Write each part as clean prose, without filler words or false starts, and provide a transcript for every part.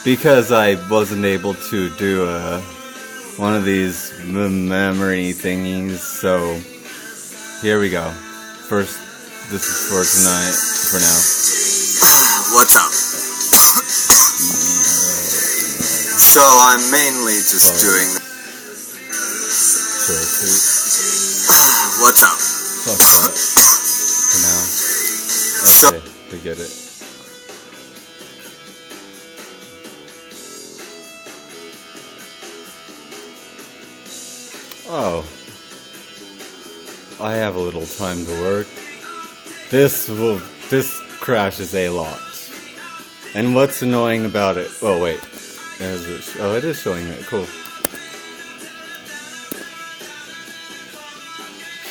because I wasn't able to do one of these memory thingies, so here we go. First, this is for tonight, for now. What's up? So I'm mainly just doing... What's up? Fuck that. For now. Okay, we get it. Oh. I have a little time to work. This crashes a lot. And what's annoying about it? Oh wait. It is showing it. Cool.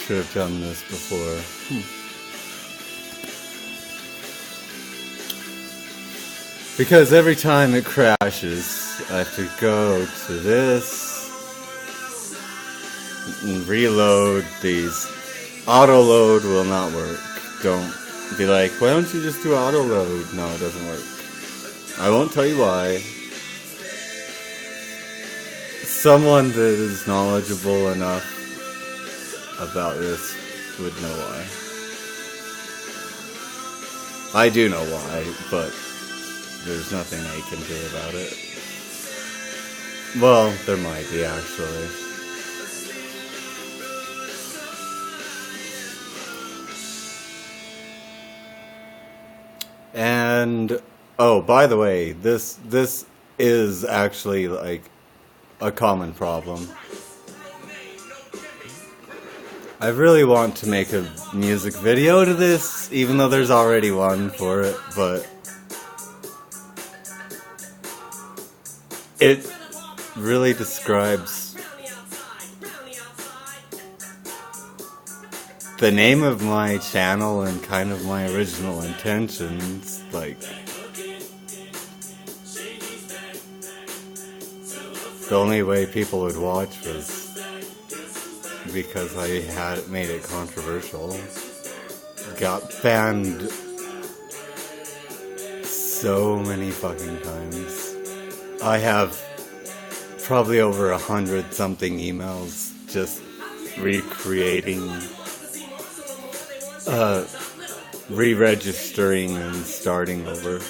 Should have done this before. Because every time it crashes, I have to go to this and reload these. Auto load will not work. Don't be like, why don't you just do auto load? No, it doesn't work. I won't tell you why. Someone that is knowledgeable enough about this would know why. I do know why, but there's nothing I can do about it. Well, there might be, actually. And, oh, by the way, this is actually, like, a common problem. I really want to make a music video to this, even though there's already one for it, but it really describes the name of my channel and kind of my original intentions. Like, the only way people would watch was because I had made it controversial. Got banned so many fucking times. I have probably over 100-something emails just recreating, re-registering and starting over.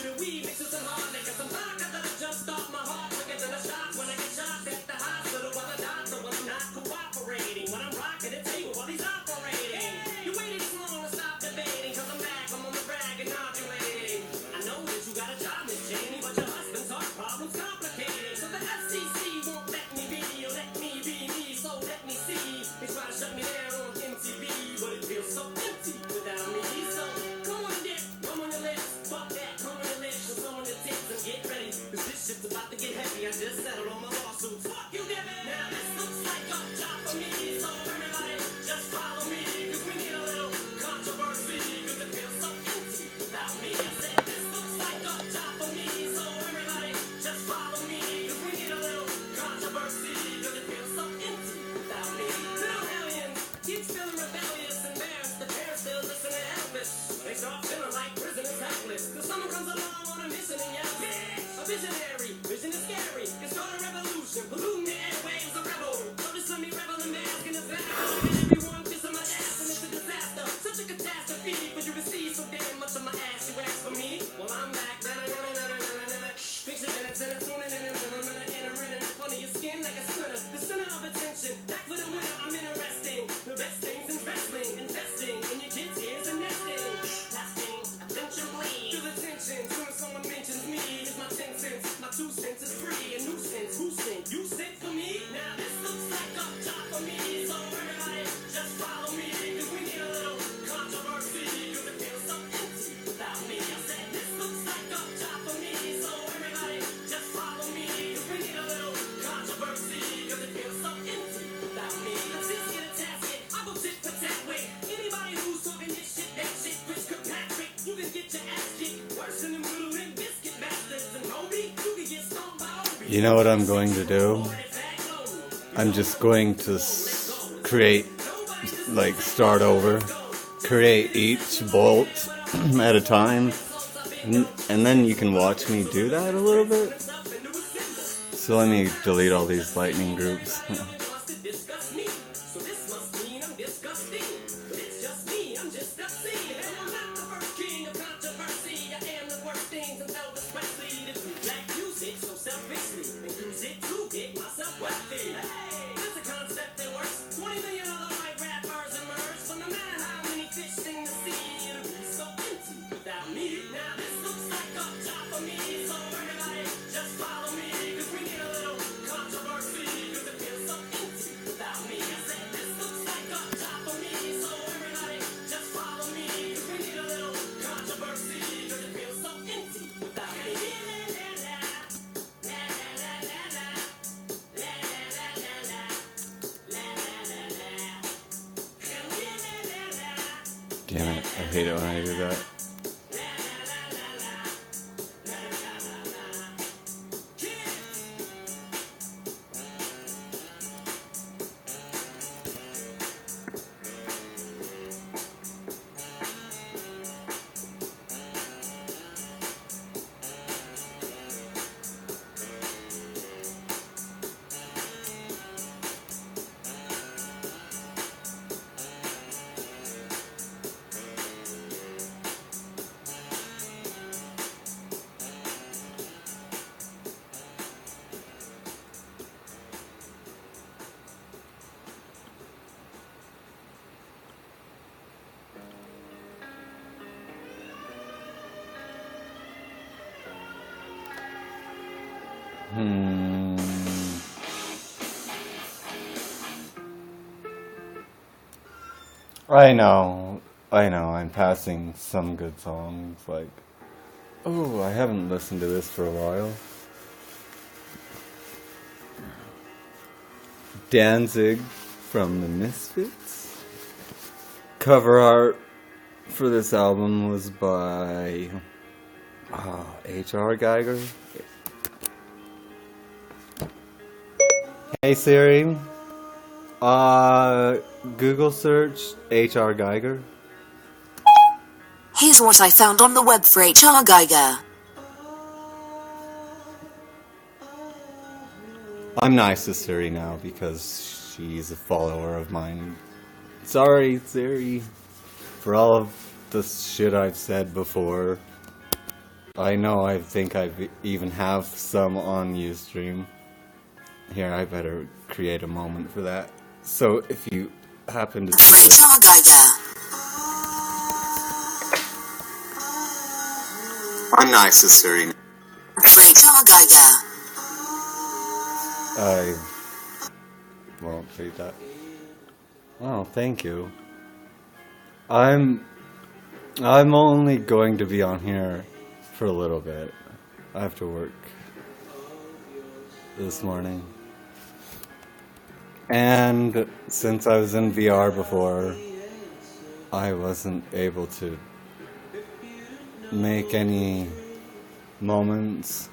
You know what I'm going to do? I'm just going to create, like, start over. Create each bolt at a time And then you can watch me do that a little bit. So let me delete all these lightning groups. Damn it, I hate it when I do that. I know, I'm passing some good songs, like, oh, I haven't listened to this for a while. Danzig from the Misfits. Cover art for this album was by H.R. Geiger. Hey Siri, Google search H.R. Geiger. Here's what I found on the web for H.R. Geiger. I'm nice to Siri now because she's a follower of mine. Sorry, Siri, for all of the shit I've said before. I know I think I even have some on Ustream. Here, I better create a moment for that. So if you happen to see H.R. Geiger. I'm nice to Siri. H.R. Geiger. I won't read that. Oh, thank you. I'm only going to be on here for a little bit. I have to work this morning. And since I was in VR before, I wasn't able to make any moments.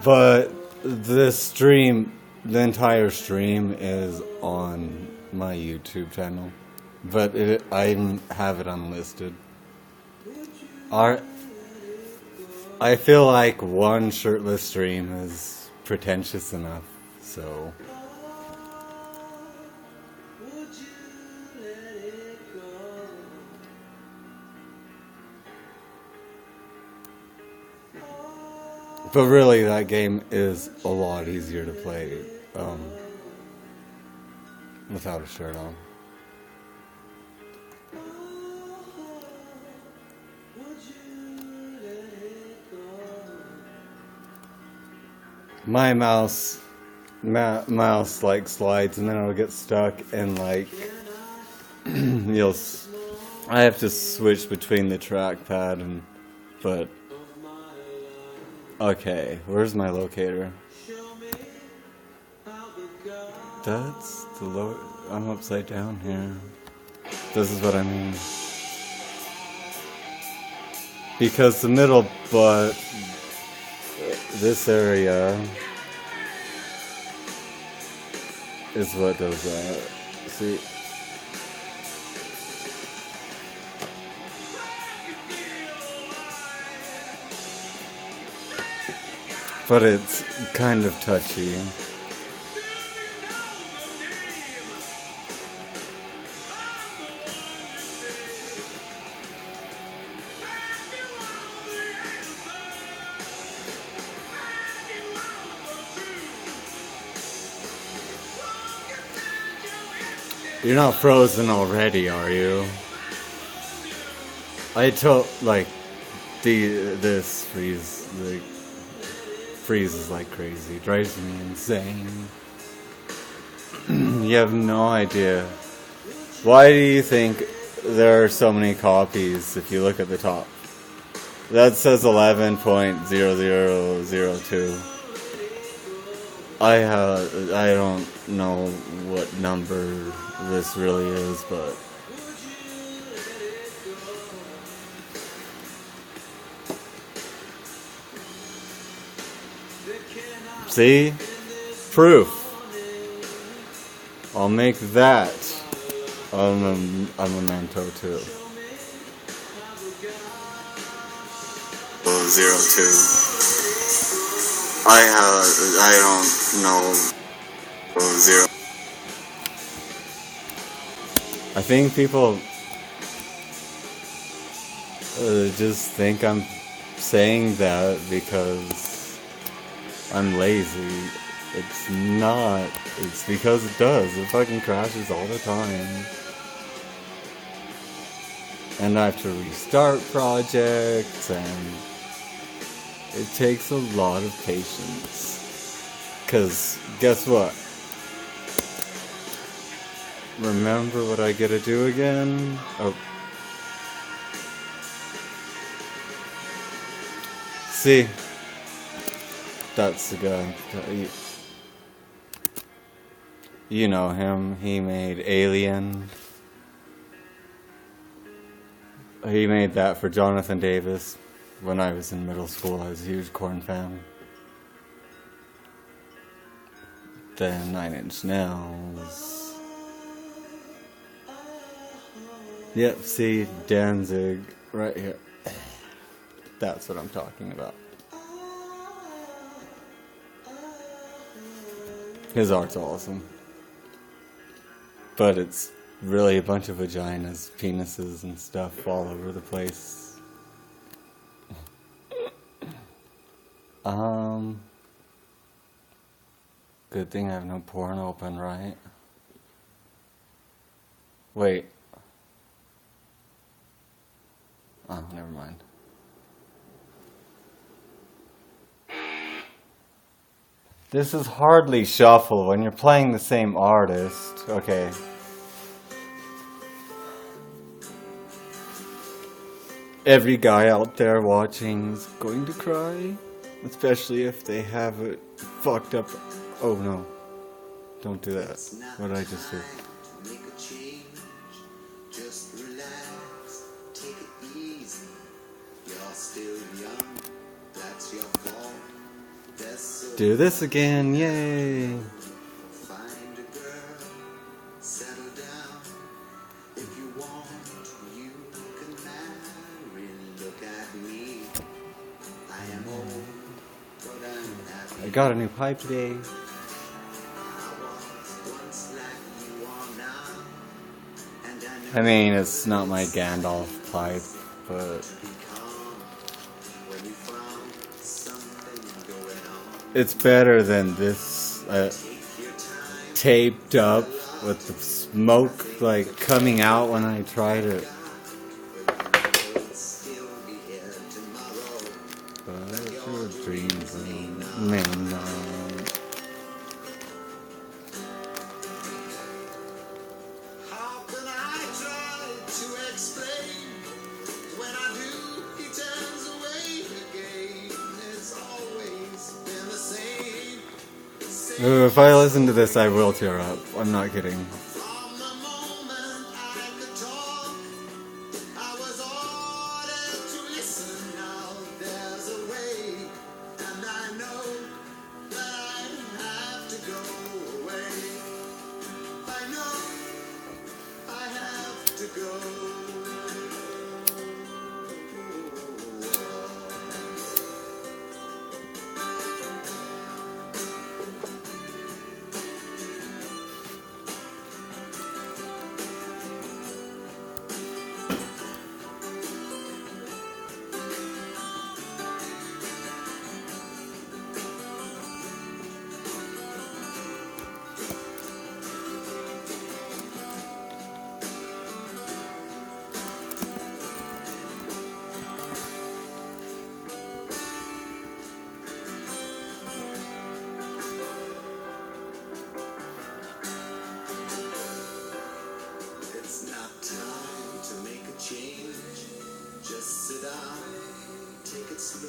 But this stream, the entire stream is on my YouTube channel. But I have it unlisted. I feel like one shirtless stream is pretentious enough, so... But really, that game is a lot easier to play without a shirt on. My mouse like slides and then it'll get stuck and like I have to switch between the trackpad and but. Okay, where's my locator? That's the I'm upside down here. This is what I mean. Because the middle butt, this area, is what does that. See? but it's kind of touchy. You're not frozen already, are you? I told, like, this freezes like crazy, drives me insane. You have no idea. Why do you think there are so many copies if you look at the top? That says 11.0002. I don't know what number this really is, but see? Proof. I'll make that a memento too. 02. I don't know. 0. I think people just think I'm saying that because I'm lazy. It's not. It's because it does. It fucking crashes all the time. And I have to restart projects, and it takes a lot of patience. Because guess what? Remember what I gotta do again? Oh. See? That's the guy. You know him. He made Alien. He made that for Jonathan Davis. When I was in middle school, I was a huge Korn fan. Then 9 Inch Nails. Yep, see, Danzig, right here. That's what I'm talking about. His art's awesome. But it's really a bunch of vaginas, penises, and stuff all over the place. Good thing I have no porn open, right? Wait. Oh, never mind. This is hardly shuffle when you're playing the same artist. Okay. Every guy out there watching is going to cry. Especially if they have it fucked up. Oh no. Don't do that. What did I just do? Do this again, yay! I got a new pipe today. I mean, it's not my Gandalf pipe, but it's better than this taped up with the smoke like coming out when I tried it. But your dreams may not. If I listen to this, I will tear up. I'm not kidding. See,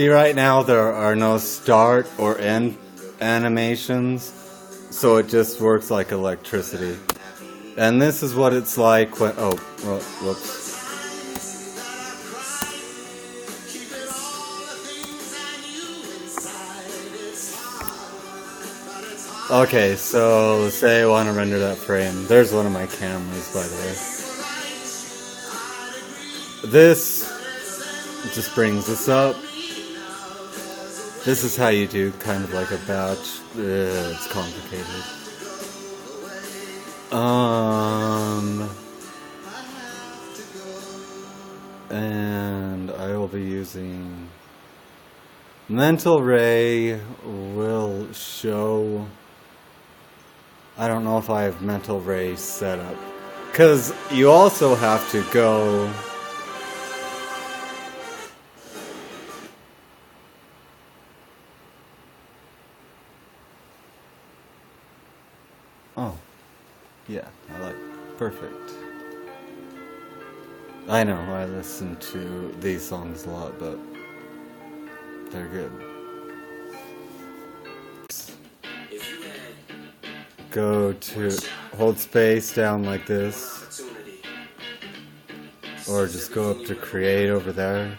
right now there are no start or end animations, so it just works like electricity. And this is what it's like when... Oh, whoops. Okay, so say I want to render that frame. There's one of my cameras, by the way. This just brings this up. This is how you do kind of like a batch. It's complicated. And I will be using Mental Ray will show. I don't know if I have Mental Ray set up, because you also have to go. Oh, yeah, I like perfect. I know I listen to these songs a lot, but they're good. Go to hold space down like this, or just go up to create over there.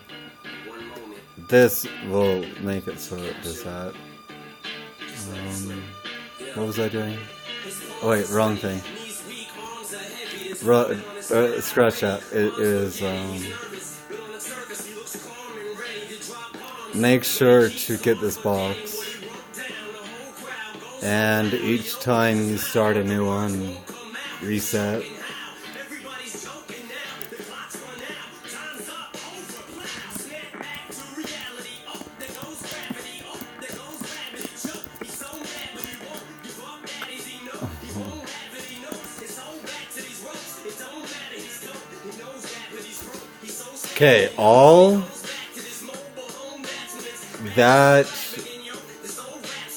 This will make it so it does that. What was I doing? Oh wait, wrong thing. Scratch that. It is, make sure to get this box. And each time you start a new one, reset. Okay, all that,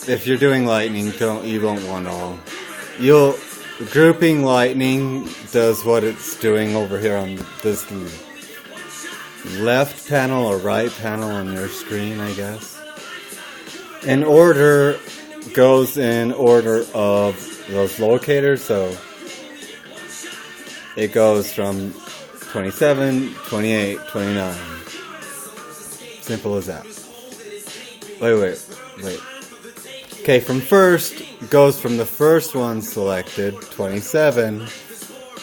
if you're doing lightning, you won't want all. Grouping lightning does what it's doing over here on this left panel or right panel on your screen, I guess. And order goes in order of those locators, so it goes from 27, 28, 29. Simple as that. Wait. Okay, from first, goes from the first one selected, 27,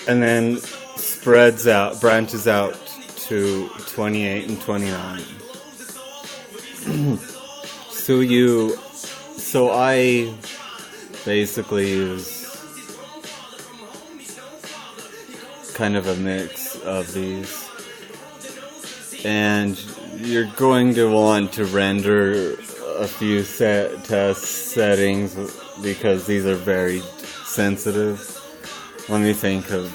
and then spreads out, branches out to 28 and 29. So I basically use kind of a mix of these, and you're going to want to render a few test settings because these are very sensitive. Let me think of.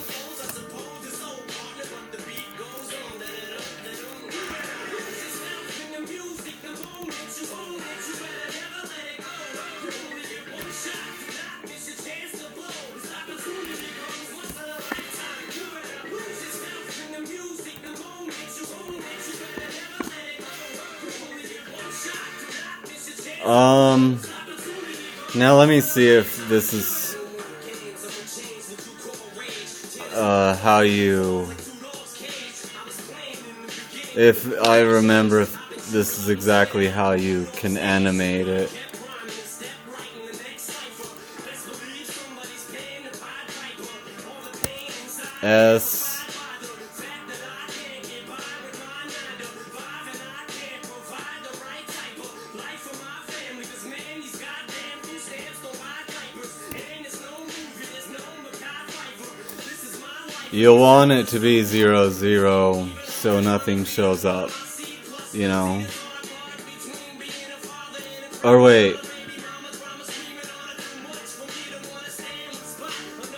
Now let me see if this is how you, if I remember if this is exactly how you can animate it. S. You'll want it to be 0, 0, so nothing shows up, you know. Or wait.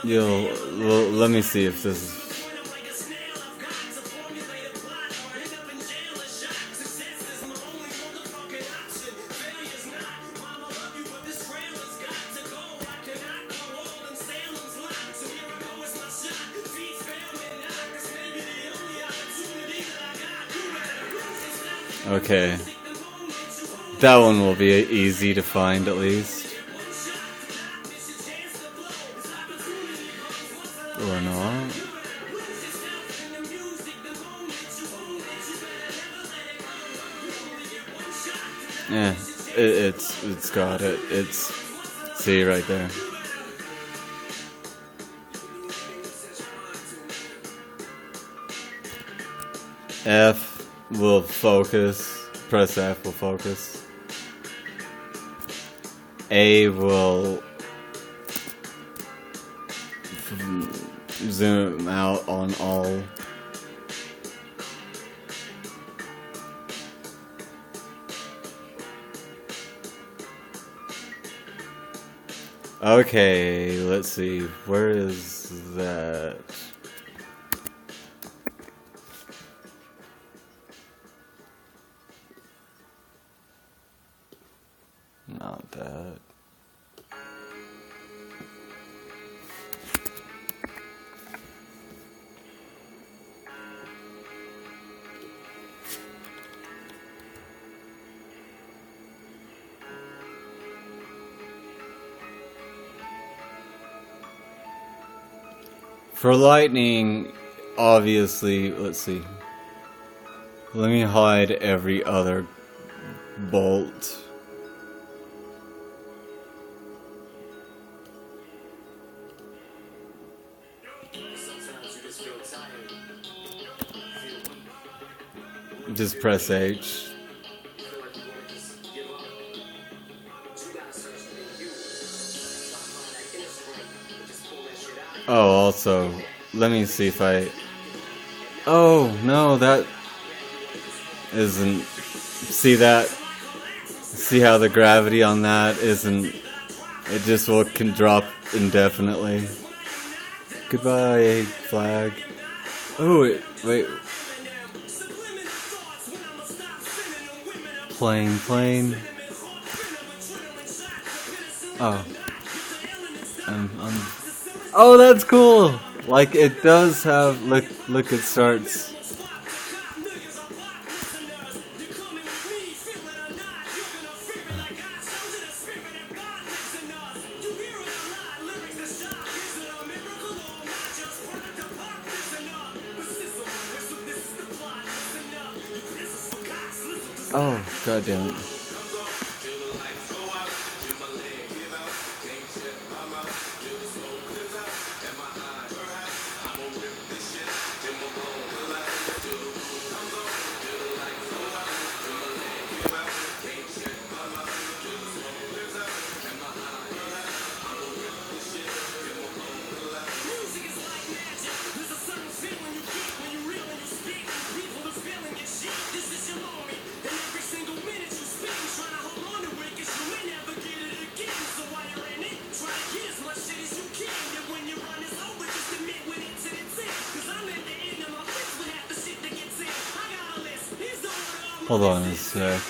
Let me see if this is. Okay. That one will be easy to find at least. Or not. Yeah, it's got it. It's, see right there. F will focus. Press F will focus. A will zoom out on all. Okay, let's see. Where is that? Not that. For lightning, obviously, let's see. Let me hide every other bolt. Just press H. Oh, also, let me see if I... Oh, no, that isn't... See that? See how the gravity on that isn't... It just can drop indefinitely. Goodbye, flag. Oh, wait. Plane. Oh. Oh, that's cool! Like, it does have... Look, it starts... Oh, god damn it. Hold on a sec.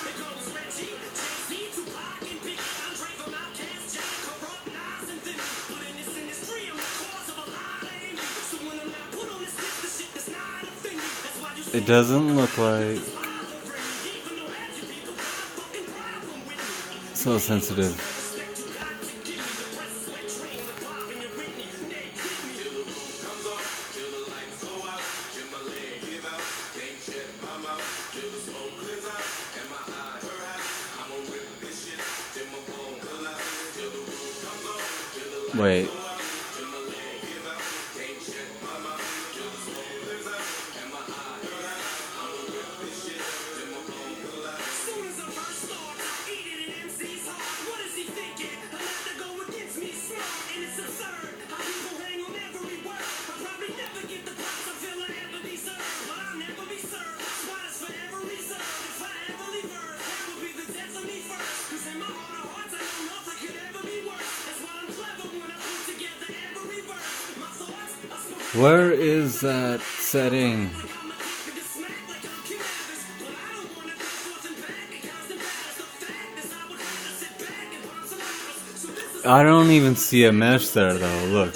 It doesn't look like... So sensitive. Wait. Where is that setting? I don't even see a mesh there though, look.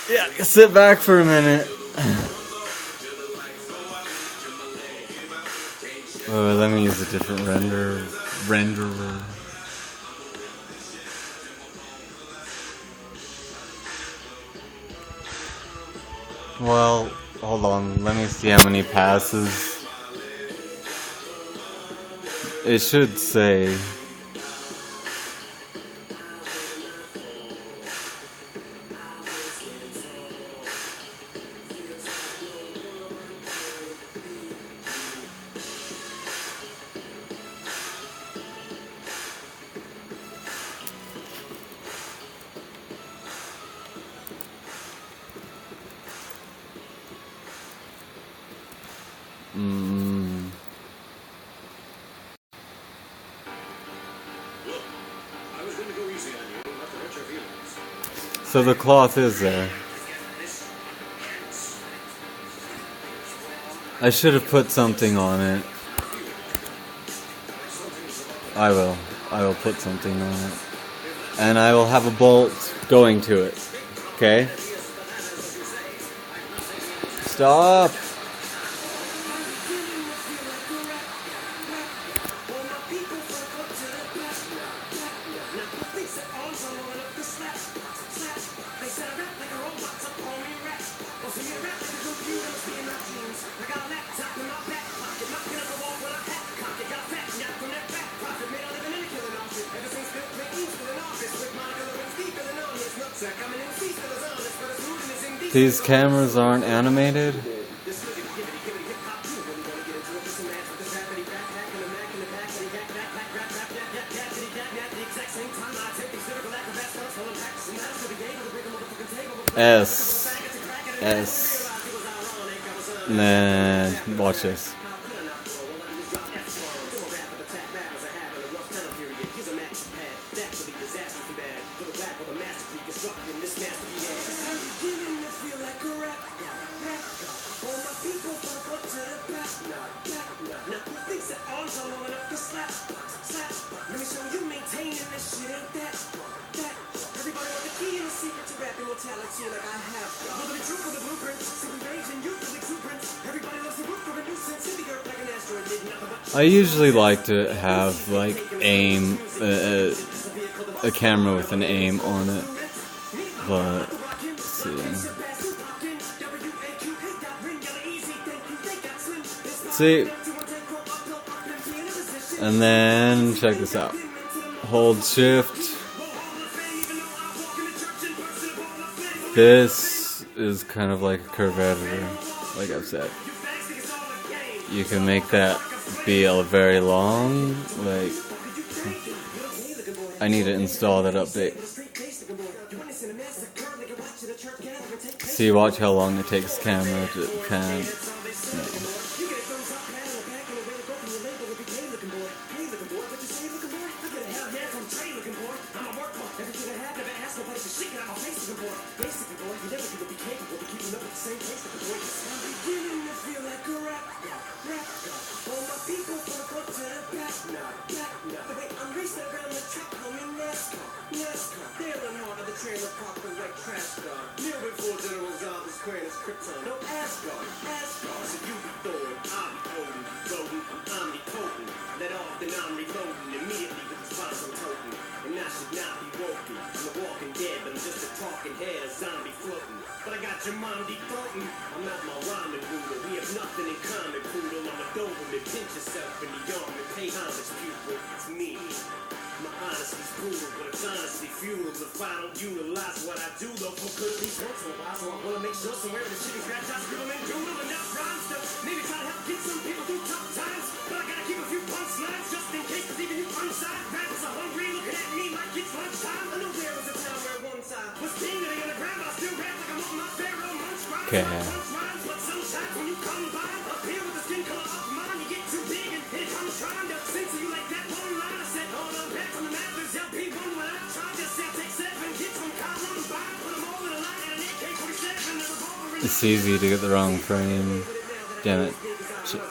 Yeah, sit back for a minute. Oh, let me use a different renderer. Well, hold on. Let me see how many passes. It should say. So the cloth is there. I should have put something on it. I will put something on it. And I will have a bolt going to it. Okay? Stop! These cameras aren't animated? S. Nah, watch this. I usually like to have like aim, a camera with an aim on it, but let's see, and then check this out. Hold shift. This is kind of like a curve editor, like I've said. You can make that be a very long, like, I need to install that update. See, watch how long it takes the camera to pan. No. Okay. It's easy to get the wrong frame. Damn it. Shit.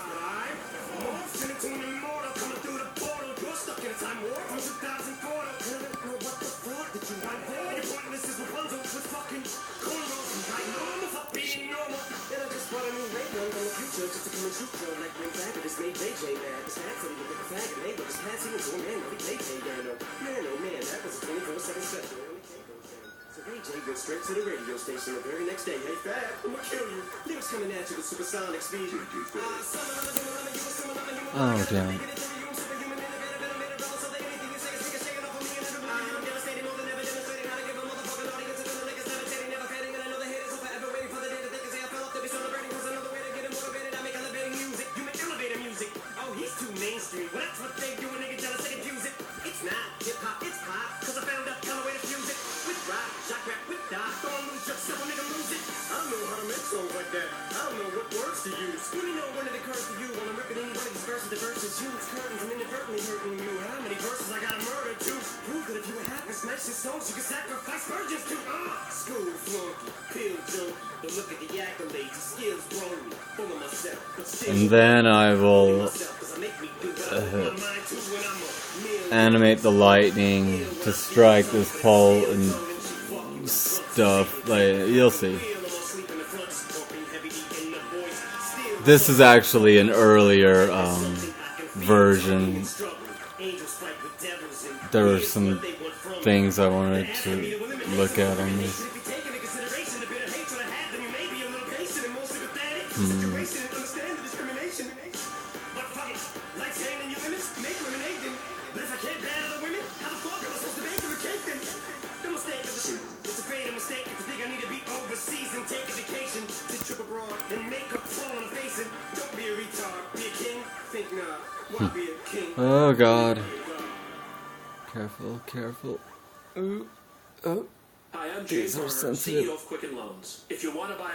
Straight to the radio station the very next day. Hey, Fab, I'ma kill you. Lyrics coming at you with supersonic speed. Oh, damn it. And then I will animate the lightning to strike this pole and stuff. Like, you'll see. This is actually an earlier version. There were some things I wanted to look at on this. Oh God. Careful, careful. Ooh. Oh. These are sensitive.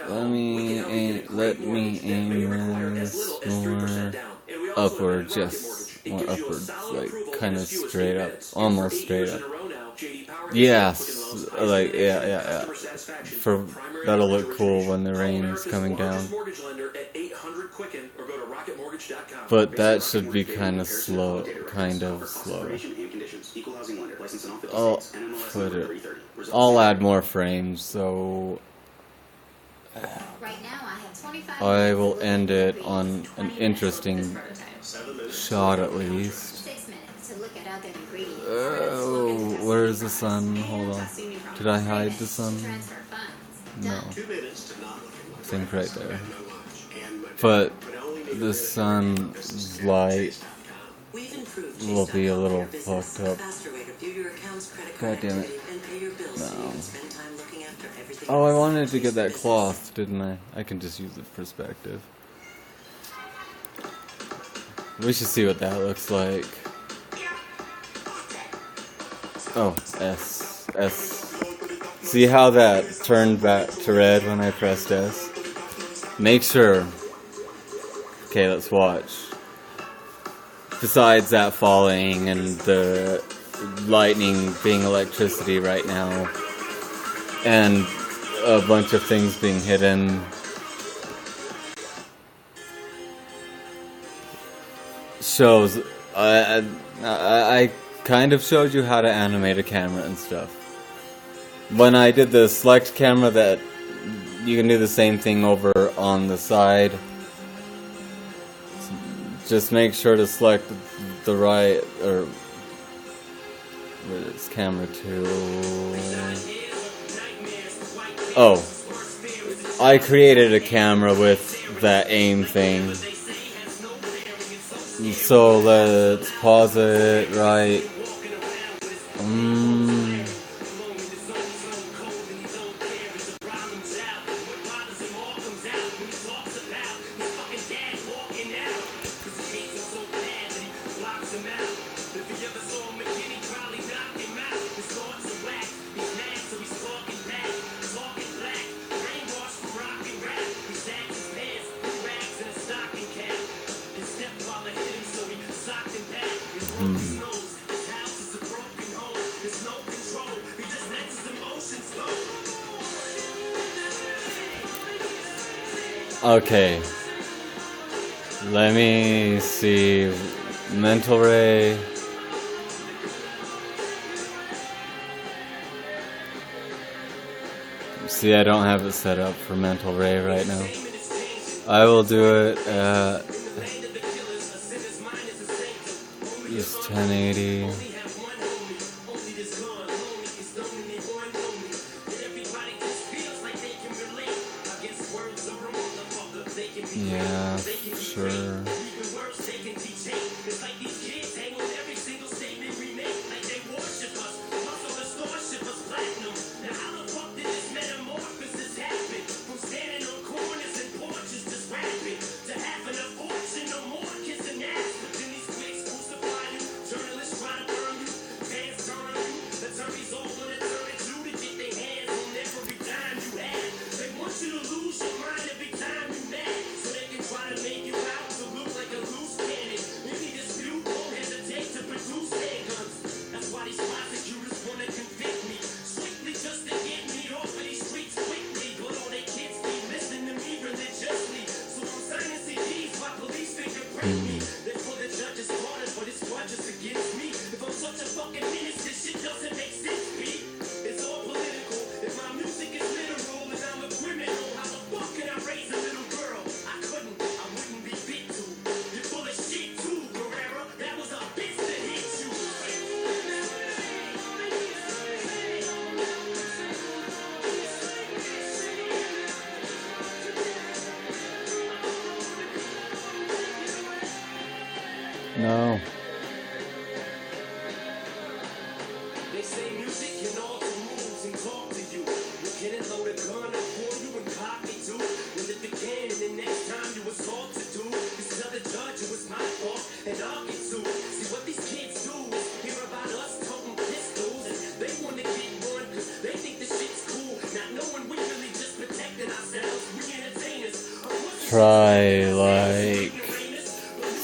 Let me aim this more upward, just more upward, like kind of straight up, almost straight up. Yes, like yeah. For that'll look cool when the rain's coming down. But that should be kind of slow, I'll add more frames, so I will end it on an interesting shot at least. Oh, where's the sun? Hold on. Did I hide the sun? No. I think right there. But the sun's light will be a little fucked up. God damn it. No. Oh, I wanted to get that cloth, didn't I? I can just use the perspective. We should see what that looks like. Oh, S. See how that turned back to red when I pressed S? Make sure. Okay, let's watch. Besides that falling and the lightning being electricity right now, and a bunch of things being hidden, shows I kind of showed you how to animate a camera and stuff. When I did the select camera, that you can do the same thing over on the side. Just make sure to select the right, or where's camera 2? Oh, I created a camera with that aim thing. So let's pause it right. Okay, let me see. Mental ray. See, I don't have it set up for mental ray right now. I will do it at just 1080. Yeah, sure. No. They say music can alter moods and talk to you. You can load a gun up for you and cock me too. Well, if it can, and the next time you assault to do, just tell the judge it was my fault and I'll get sued. See what these kids do is hear about us toting pistols and they want to get one because they think this shit's cool. Not knowing we really just protected ourselves. We entertainers. Try like.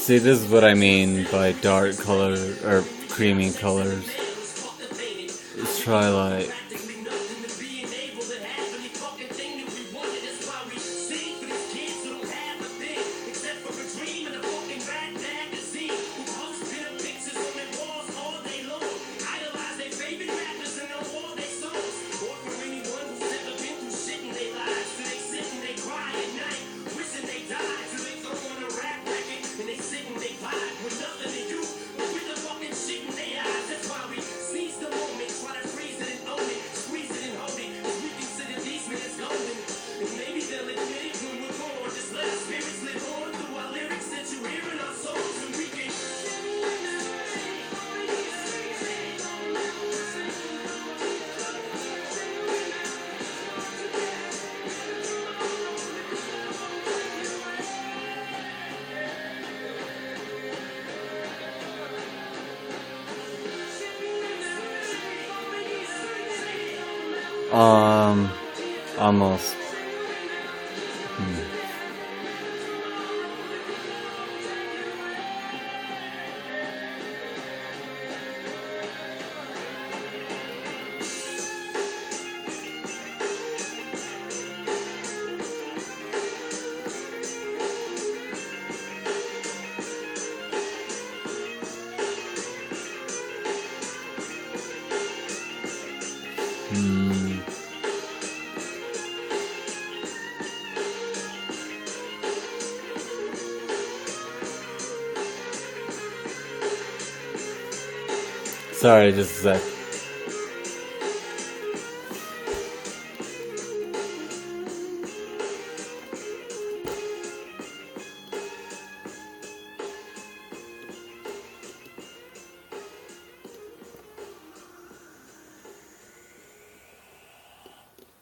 See, this is what I mean by dark color or creamy colors. Let's try like. Almost. Sorry, just a sec.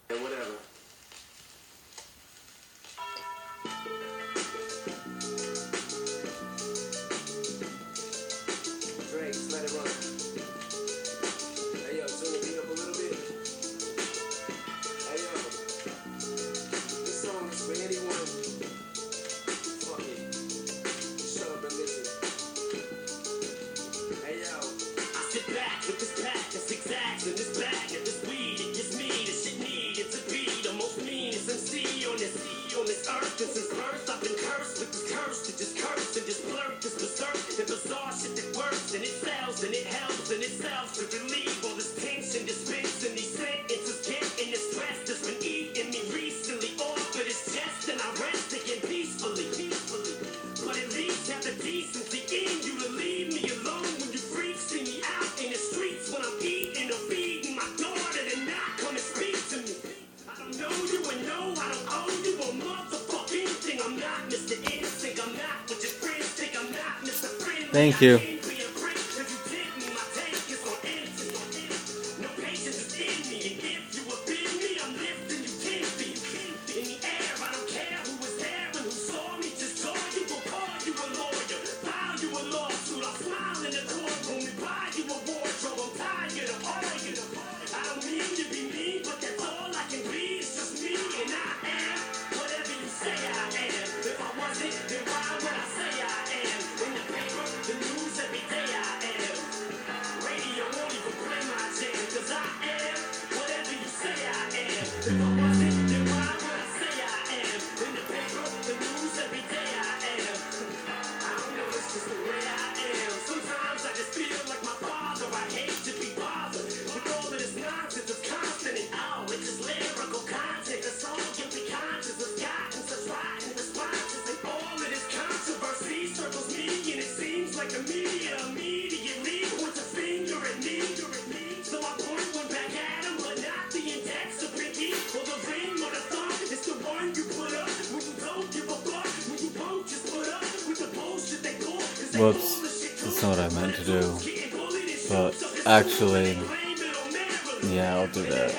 Whatever. Drake, just let it run. Hey yo, turn the beat up a little bit. Hey yo, this song is for anyone. Fuck it. Shut up and listen. Hey yo, I sit back with this pack of six acts in this bag of this weed. It gets me the shit needed to be the most meanest MC on this earth. And since birth, I've been cursed with this curse to just curse and just blurt this berserk and bizarre shit that works and it sells and it helps in itself to relieve all this tension, dispense and these sentences, getting the stress that's been eating me recently off of this chest, and I rest again peace. Thank you. Whoops, that's not what I meant to do. But actually, yeah, I'll do that.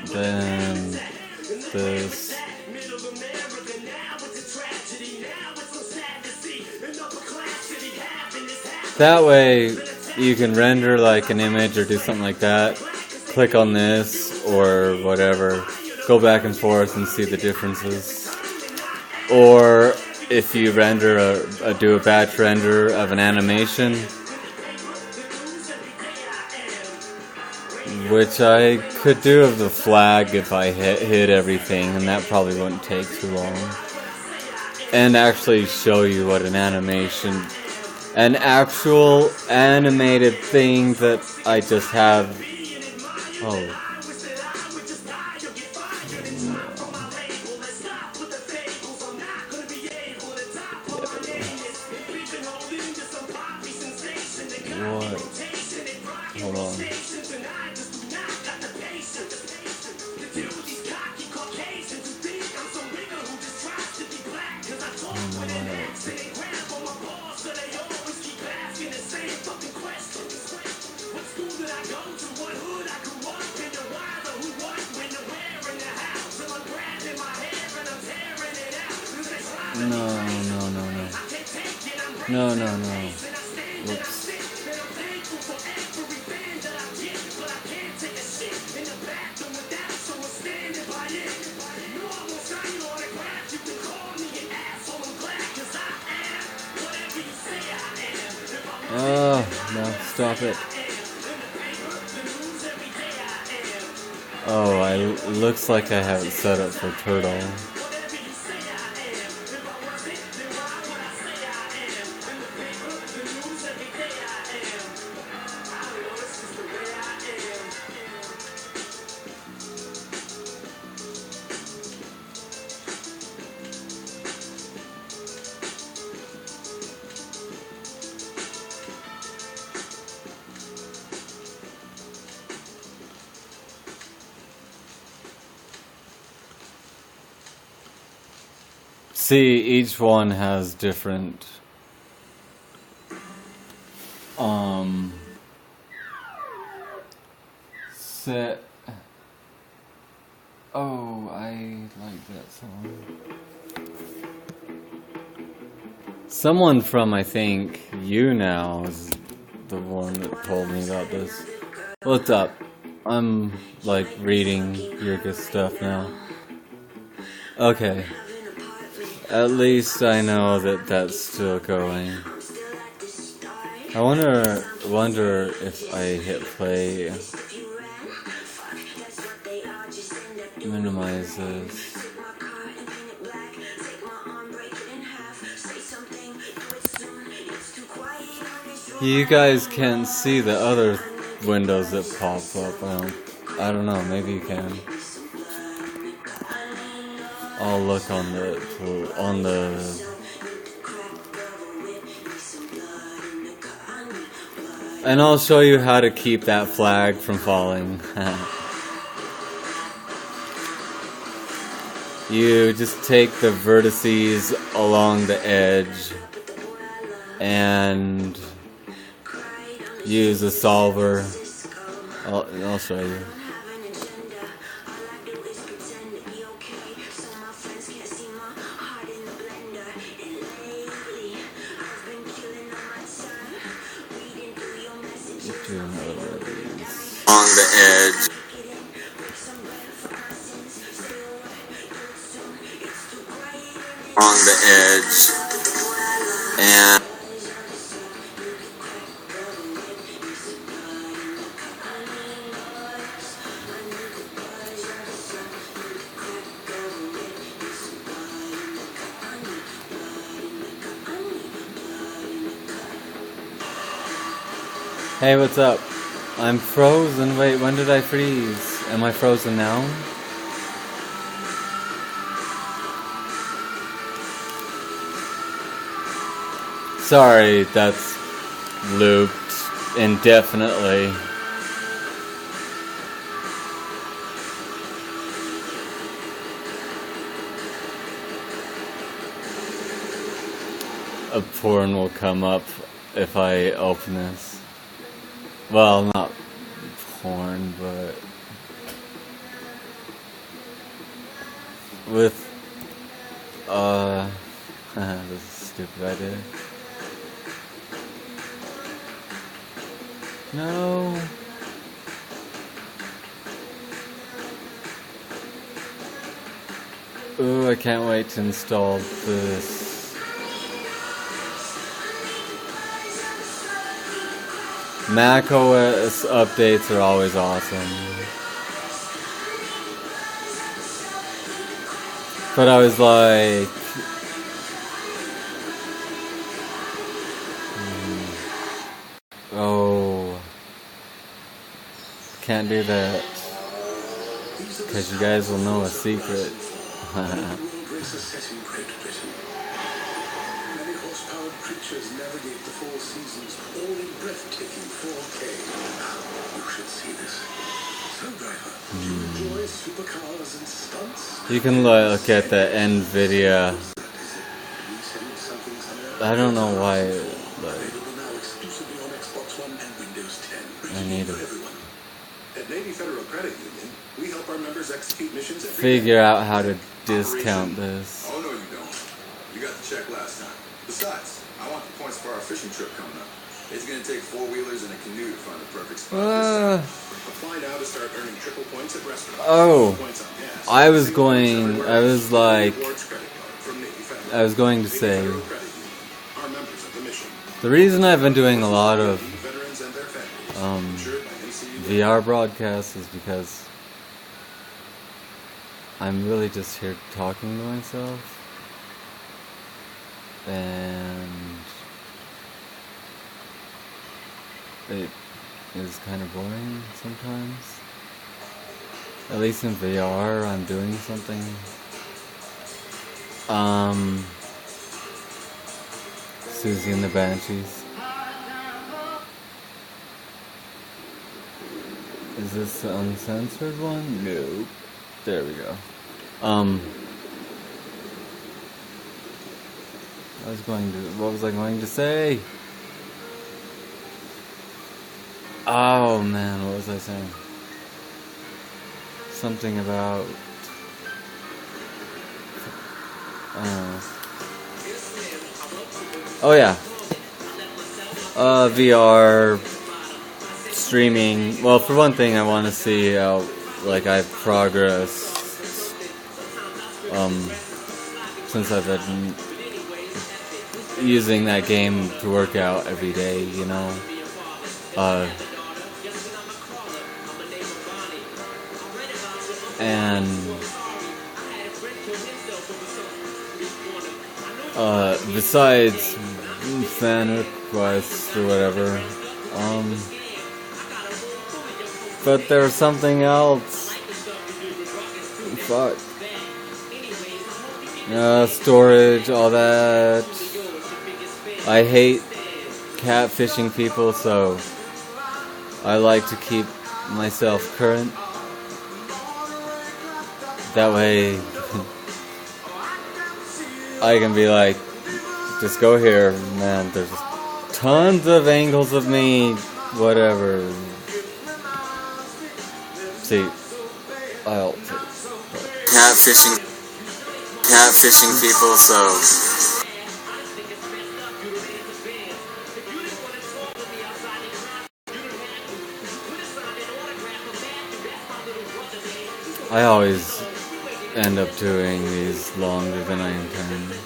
Then this. That way you can render like an image or do something like that. Click on this or whatever. Go back and forth and see the differences. Or if you render do a batch render of an animation, which I could do of the flag if I hit everything, and that probably wouldn't take too long. And actually show you what an actual animated thing that I just have. Oh. Hold on. No. Whoops. Oh, no, stop it. Oh, looks like I have it set up for turtle. See, each one has different set. Oh, I like that song. Someone from, I think, YouNow is the one that told me about this. What's up? I'm like reading your good stuff now. Okay. At least I know that that's still going. I wonder if I hit play. Minimize this. You guys can't see the other windows that pop up. I don't know. Maybe you can. I'll look on the and I'll show you how to keep that flag from falling. You just take the vertices along the edge and use a solver. I'll show you. On the edge. On the edge. And Hey, what's up? I'm frozen. Wait, when did I freeze? Am I frozen now? Sorry, that's looped indefinitely. A porn will come up if I open this. Well, not porn, but with this is a stupid idea. No. Ooh, I can't wait to install this. Mac OS updates are always awesome. But I was like, oh, can't do that. Because you guys will know a secret. Many horsepowered creatures navigate the four seasons, all in breathtaking 4K. You should see this. So, driver, do you enjoy supercars and stunts? You can look at the NVIDIA. I don't know why. Available now exclusively on Xbox One and Windows 10. I need to At Navy Federal Credit Union, we help our members execute missions every figure out how to discount this. Oh, no, you don't. You got the check last time. Besides, I want the points for our fishing trip coming up. It's going to take four-wheelers and a canoe to find the perfect spot this time. Apply now to start earning triple points at restaurants. Oh, Points on gas. I was going to say, Federal Credit Union, our members of the mission. the reason I've been doing a lot of Veterans and their families. Insured by NCUA. VR broadcasts is because I'm really just here talking to myself, and it is kind of boring sometimes. At least in VR, I'm doing something. Susie and the Banshees. Is this the uncensored one? No. There we go. What was I going to say? Oh man, what was I saying? Something about, I don't know. Oh yeah. VR streaming. Well, for one thing, I want to see how, like, I've progressed, since I've been using that game to work out every day, you know. And besides fan requests or whatever, but there's something else. Fuck. Storage, all that. I hate catfishing people, so I like to keep myself current. That way I can be like, just go here, man, there's tons of angles of me, whatever. See, I'll take catfishing people, so I always end up doing these longer than I intend.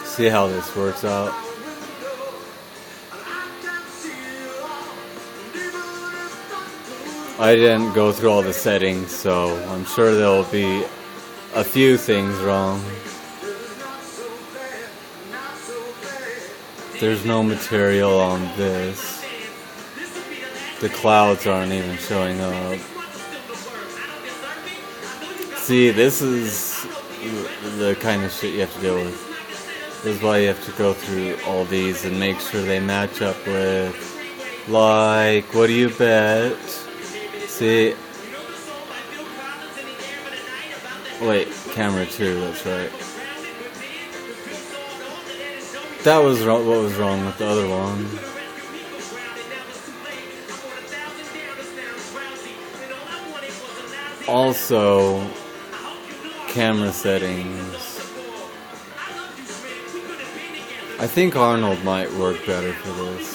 See how this works out. I didn't go through all the settings, so I'm sure there'll be a few things wrong. There's no material on this. The clouds aren't even showing up. See, this is the kind of shit you have to deal with. This is why you have to go through all these and make sure they match up with, like, what do you bet? See, wait, camera 2, that's right. That was wrong. What was wrong with the other one? Also, camera settings. I think Arnold might work better for this.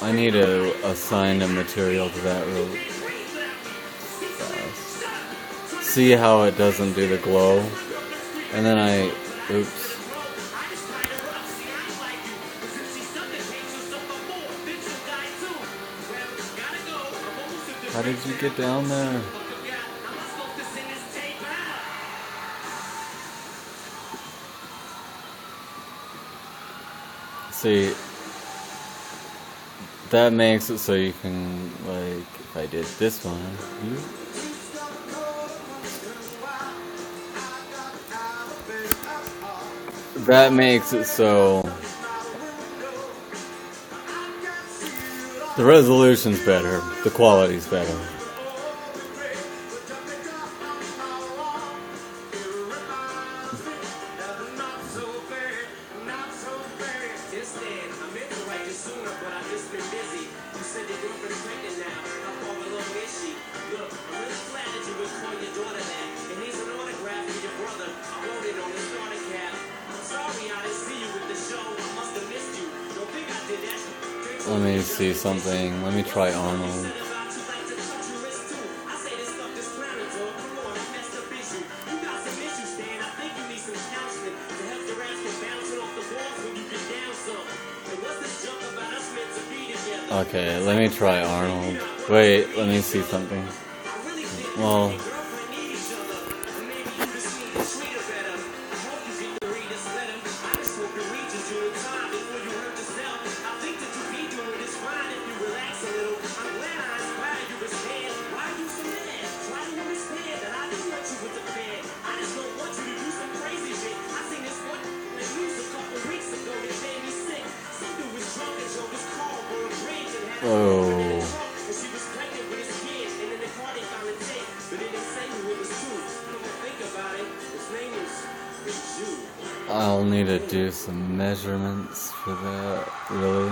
I need to assign a material to that real fast. See how it doesn't do the glow? And then oops. How did you get down there? See, that makes it so you can, like, if I did this one, that makes it so the resolution's better, the quality's better. Let me see something. Let me try Arnold. Okay, let me try Arnold. Wait, let me see something. Well, oh. I'll need to do some measurements for that, really.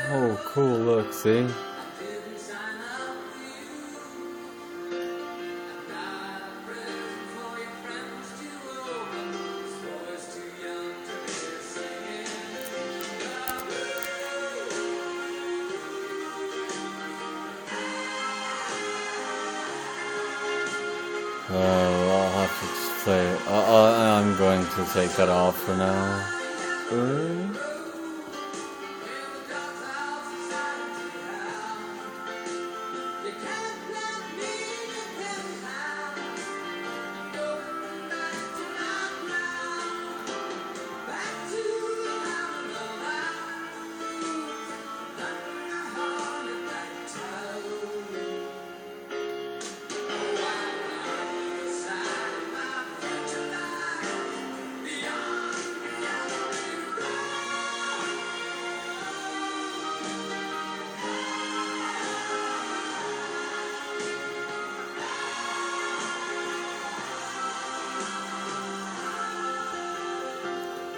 Oh, cool, look, see? I'll have to just play it. I'm going to take that off for now.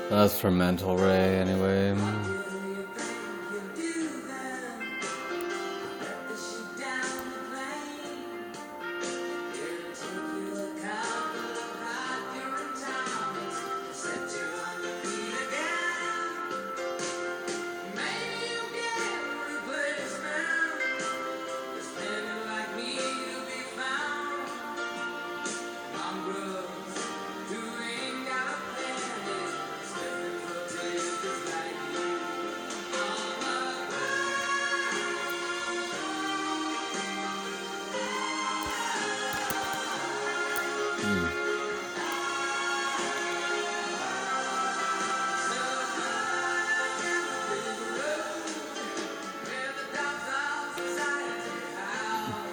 That's for Mental Ray, anyway.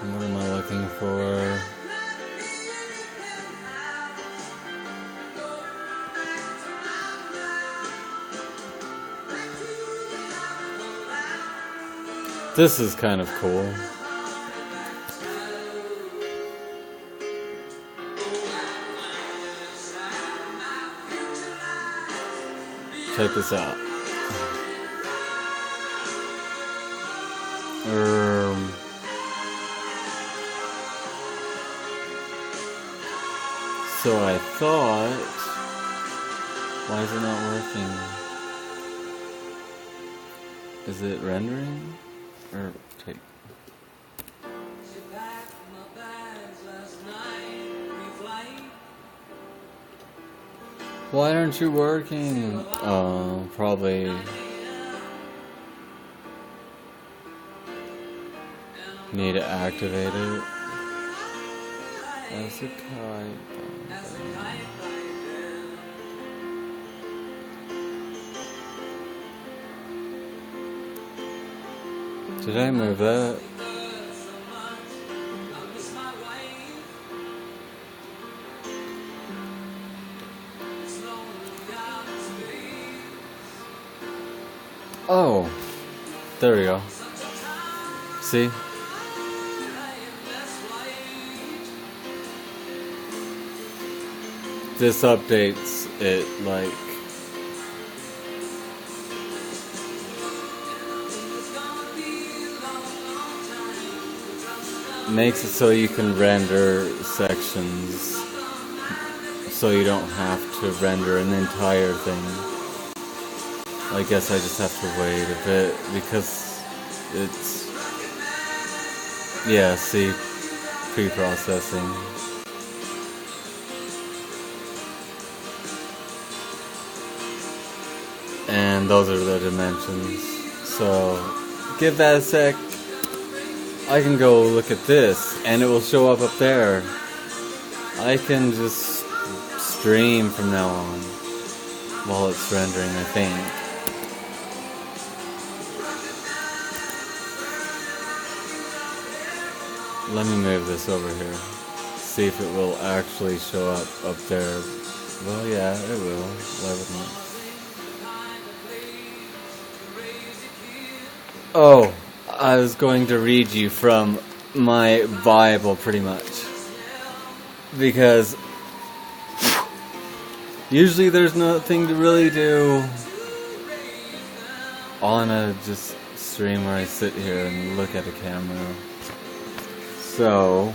What am I looking for? This is kind of cool. Check this out. So I thought, why is it not working? Is it rendering? Or take? Why aren't you working? Oh, probably. Need to activate it. That's a kite. Did I move that? Oh, there we go. See? This updates it like makes it so you can render sections so you don't have to render an entire thing. I guess I just have to wait a bit because it's, yeah, see, pre-processing. And those are the dimensions. So give that a sec. I can go look at this and it will show up there. I can just stream from now on while it's rendering, I think. Let me move this over here. See if it will actually show up there. Well, yeah, it will. Why wouldn't it? Oh, I was going to read you from my Bible, pretty much. Because usually there's nothing to really do on a just stream where I sit here and look at a camera. So,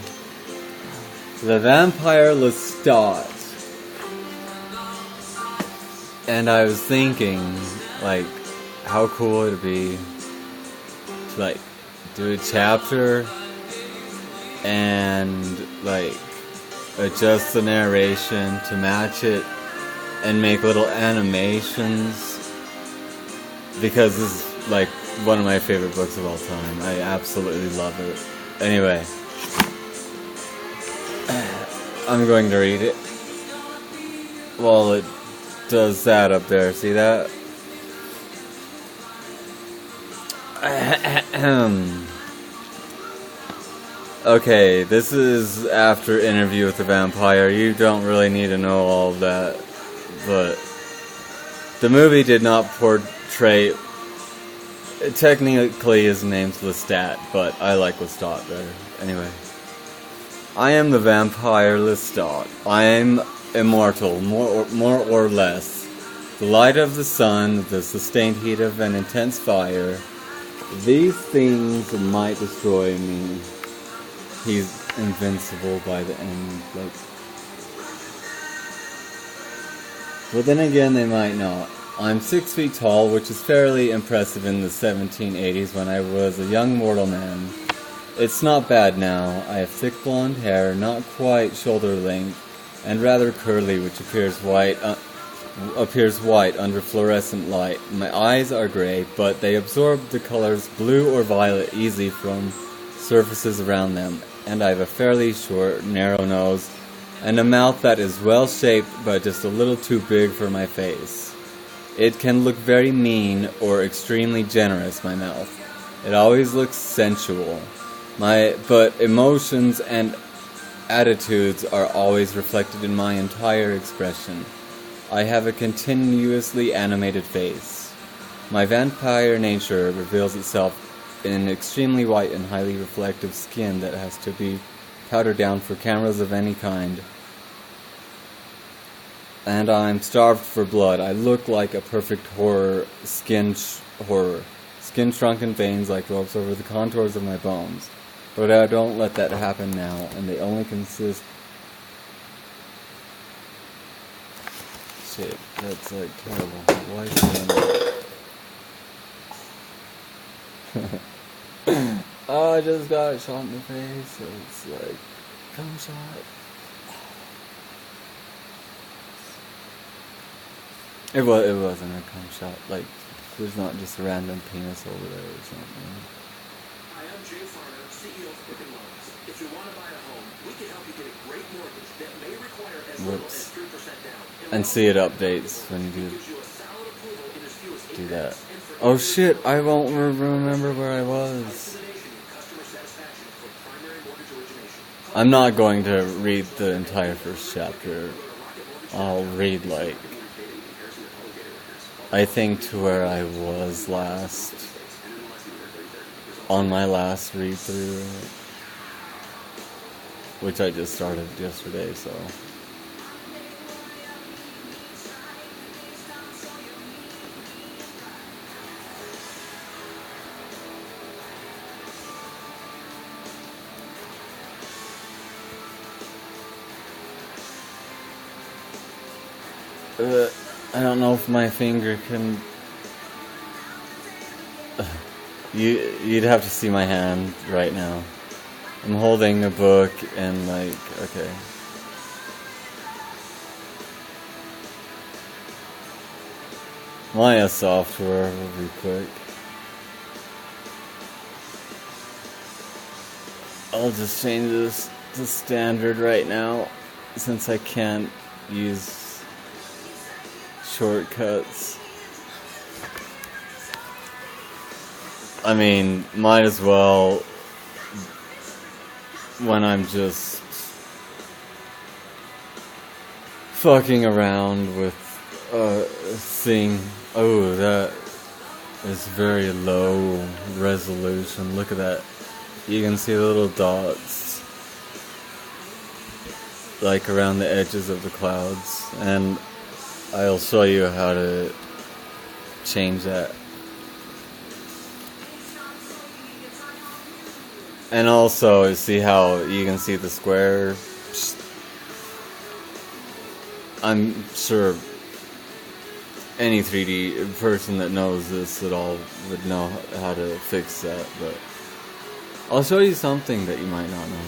the Vampire Lestat. And I was thinking, like, how cool it'd be to, like, do a chapter and, like, adjust the narration to match it and make little animations, because this is, like, one of my favorite books of all time. I absolutely love it. Anyway, I'm going to read it. Well, it does that up there. See that? Okay, this is after Interview with the Vampire. You don't really need to know all of that, but the movie did not portray. Technically, his name's Lestat, but I like Lestat better. Anyway, I am the Vampire Lestat. I am immortal, more or less. The light of the sun, the sustained heat of an intense fire. These things might destroy me. He's invincible by the end, like. But then again, they might not. I'm 6 feet tall, which is fairly impressive in the 1780s when I was a young mortal man. It's not bad now. I have thick blonde hair, not quite shoulder length, and rather curly, which appears white under fluorescent light. My eyes are gray, but they absorb the colors blue or violet easily from surfaces around them, and I have a fairly short, narrow nose, and a mouth that is well-shaped, but just a little too big for my face. It can look very mean or extremely generous, my mouth. It always looks sensual. But emotions and attitudes are always reflected in my entire expression. I have a continuously animated face. My vampire nature reveals itself in an extremely white and highly reflective skin that has to be powdered down for cameras of any kind. And I'm starved for blood. I look like a perfect horror. Skin shrunken veins like ropes over the contours of my bones. But I don't let that happen now, and they only consist... Shit, that's like terrible. Why is it Oh, I just got shot in the face, so it's like, come shot. It wasn't a cum shot. Like, there's not just a random penis over there or something. Hi, I'm Jay Farner, CEO of Quicken Loans. If you want to buy a home, we can help you get a great mortgage that may require as little as 3% down. And see it updates when you Gives you a solid approval in as few as 8 do that. minutes. And for Oh shit, I won't remember where I was. customer satisfaction for primary mortgage origination. I'm not going to read the entire first chapter. I'll read, like, I think to where I was last, on my last read-through, which I just started yesterday, so. I don't know if my finger can... You'd have to see my hand right now. I'm holding a book and like, okay. Maya software will be quick. I'll just change this to standard right now since I can't use shortcuts. I mean, might as well when I'm just fucking around with thing. Oh, that It's very low resolution. Look at that. You can see the little dots like around the edges of the clouds, and I'll show you how to change that. And also, see how you can see the square? I'm sure any 3D person that knows this at all would know how to fix that, but I'll show you something that you might not know.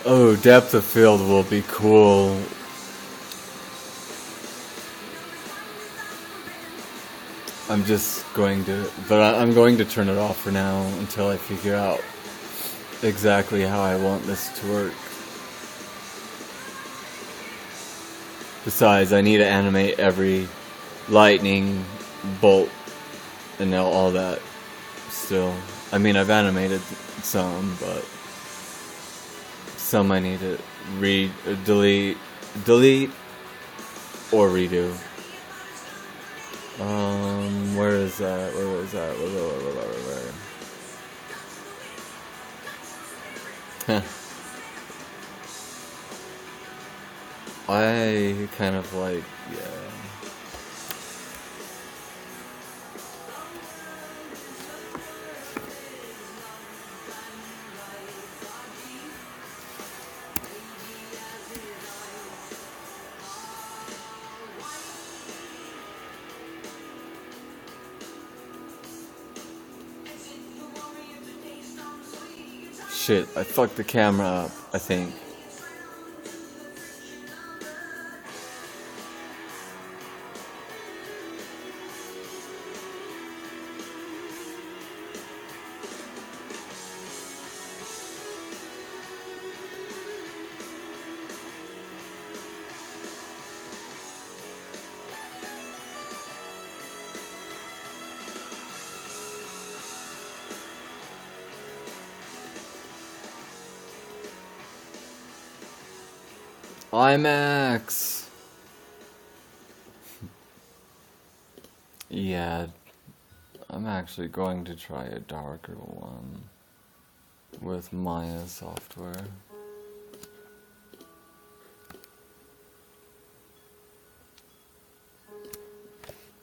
Oh, depth of field will be cool. I'm just going to, I'm going to turn it off for now until I figure out exactly how I want this to work. Besides, I need to animate every lightning bolt and all that still. I mean, I've animated some, but some I need to delete or redo. Where is that? Where was that? Where? I kind of like, yeah. Shit, I fucked the camera up, I think. IMAX! Yeah, I'm actually going to try a darker one with Maya software.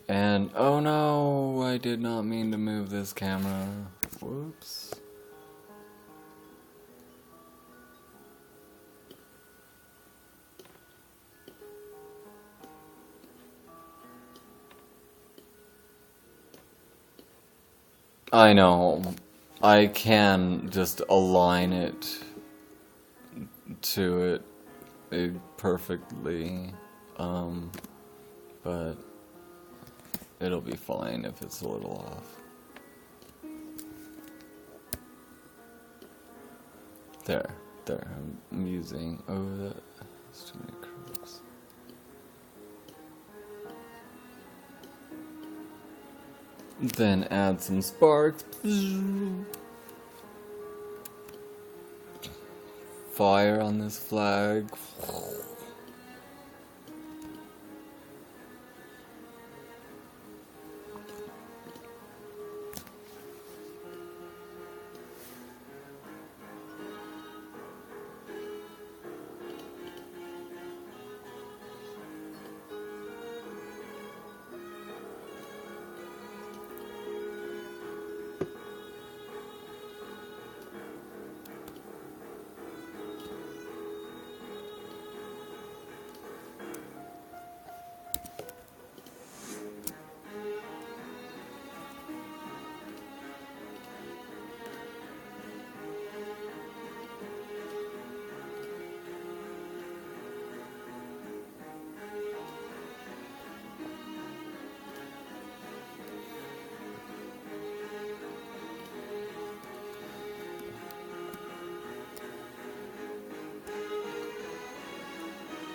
And oh no, I did not mean to move this camera. Whoops. I know. I can just align it to it perfectly, but it'll be fine if it's a little off. There, I'm using, that's too many curves. Then add some sparks. Fire on this flag.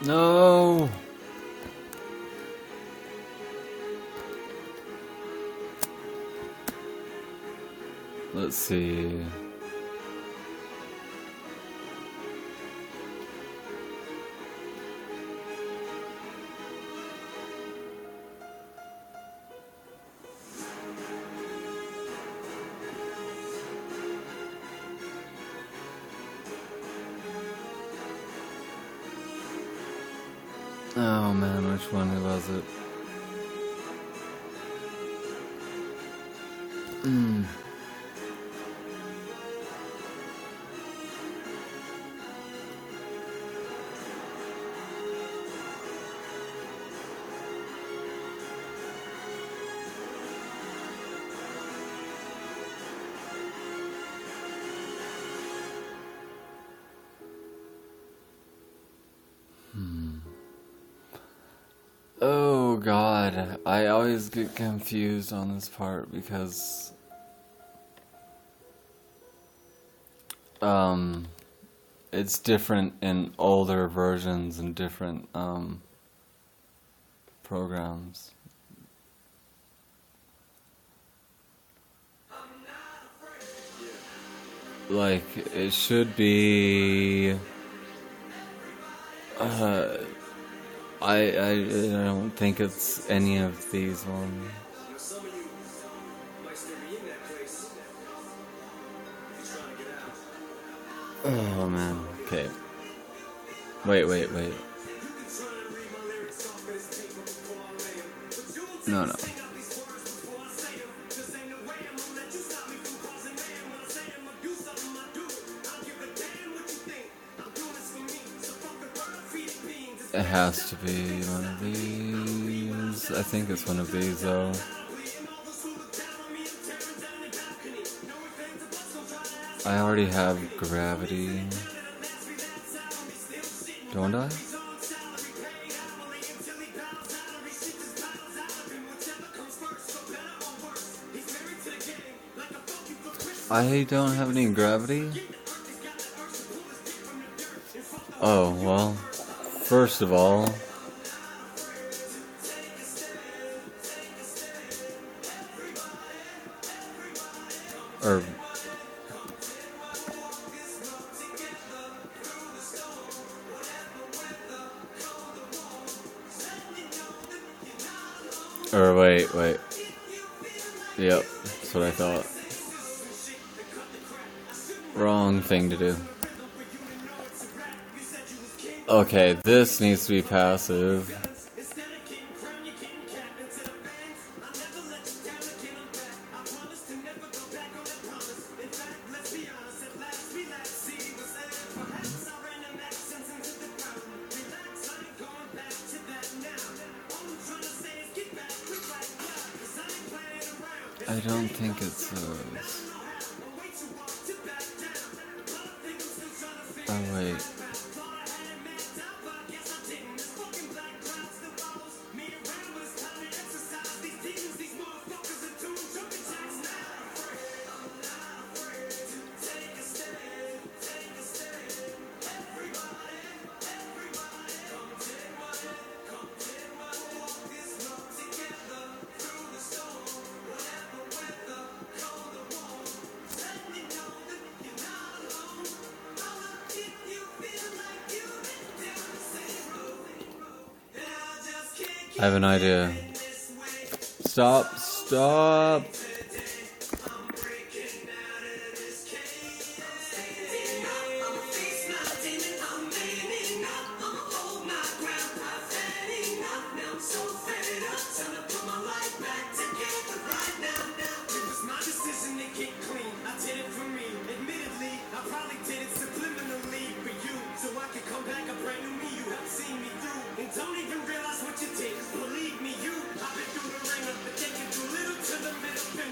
No. Let's see. Oh man, which one was it? Oh god, I always get confused on this part because it's different in older versions and different programs. Like it should be I don't think it's any of these ones. Some of you might still be in that place. You're trying to get out. Oh man. Okay. Wait. No. It has to be one of these. I think it's one of these though. I already have gravity. Don't I? I don't have any gravity? Oh, well. First of all, wait. Yep, that's what I thought. Wrong thing to do. Okay, this needs to be passive. I don't think it's those. Oh wait. I have an idea. Stop. Don't even realize what you did. Believe me, I've been through the ringer, but they can do little to the middle finger.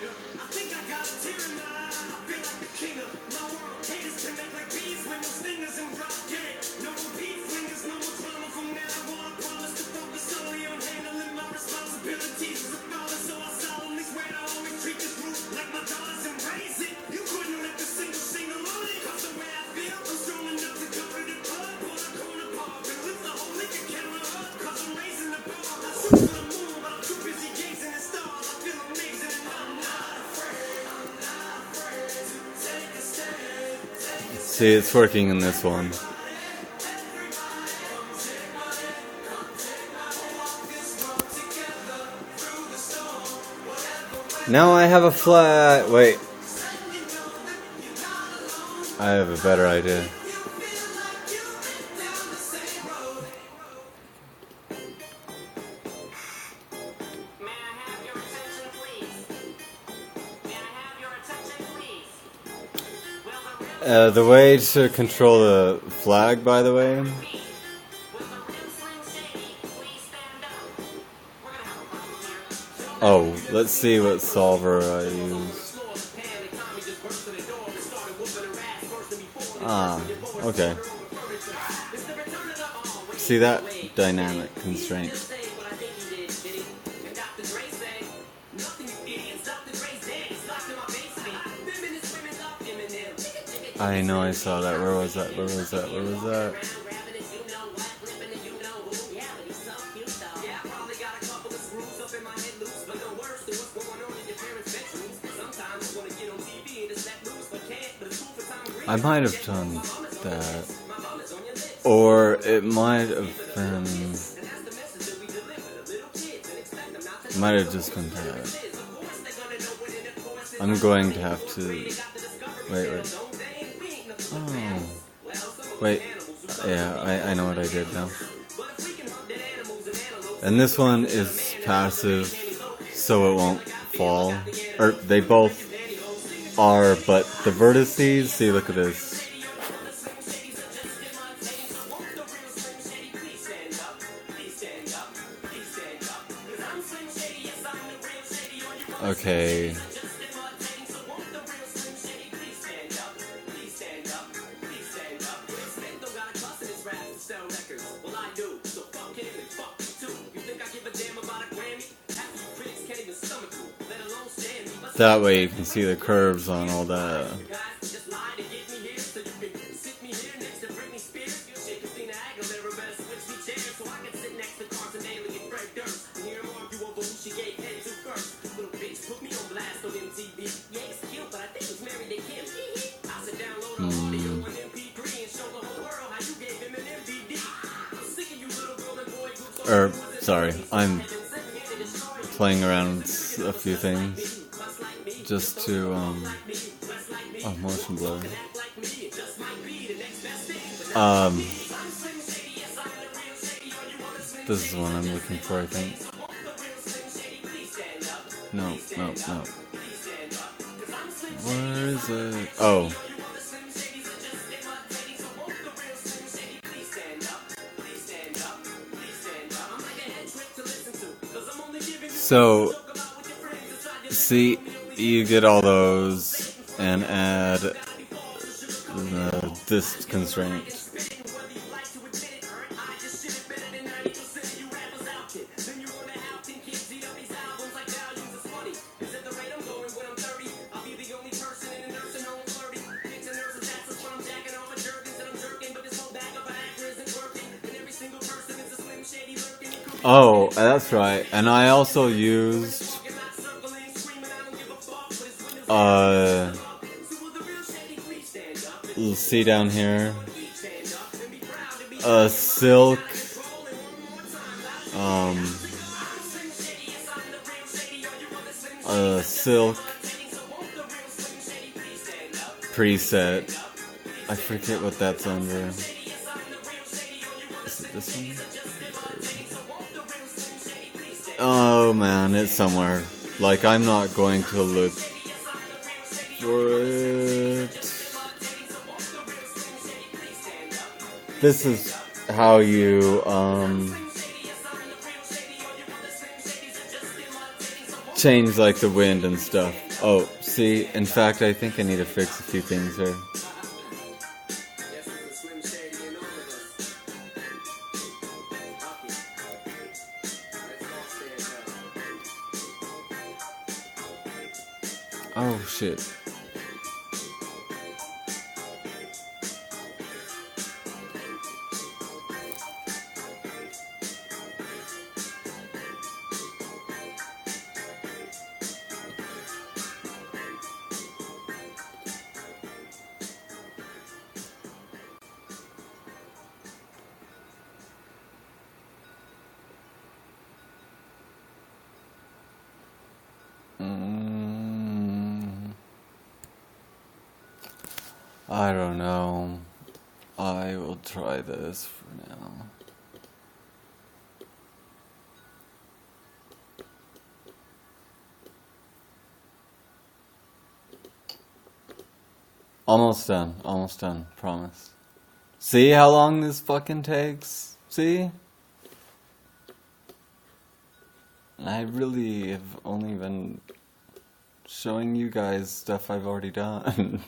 See, it's working in this one. Now I have a flag. Wait. I have a better idea. The way to control the flag, by the way. Oh, let's see what solver I use. Ah, okay. See that? Dynamic constraint. I know I saw that. Where was that? Where was that? Where was that? I might have done that. Or it might have been... Might have just been that. I'm going to have to... Wait. Oh. Wait. Yeah, I know what I did now. And this one is passive, so it won't fall. Or they both are, but the vertices, see, look at this. Okay. That way you can see the curves on all that. Sorry, I'm playing around with a few things just to, oh, motion blur. This is the one I'm looking for, I think. No. Where is it? Oh. So, see, you get all those and add this constraint. Oh, that's right. And I also used you'll see down here silk silk preset. I forget what that's under. Is it this one? Oh man, it's somewhere. Like, I'm not going to look for it. This is how you change like the wind and stuff. Oh, see, in fact, I think I need to fix a few things here. Oh shit. I don't know. I will try this for now. Almost done, promise. See how long this fucking takes? See? I really have only been showing you guys stuff I've already done.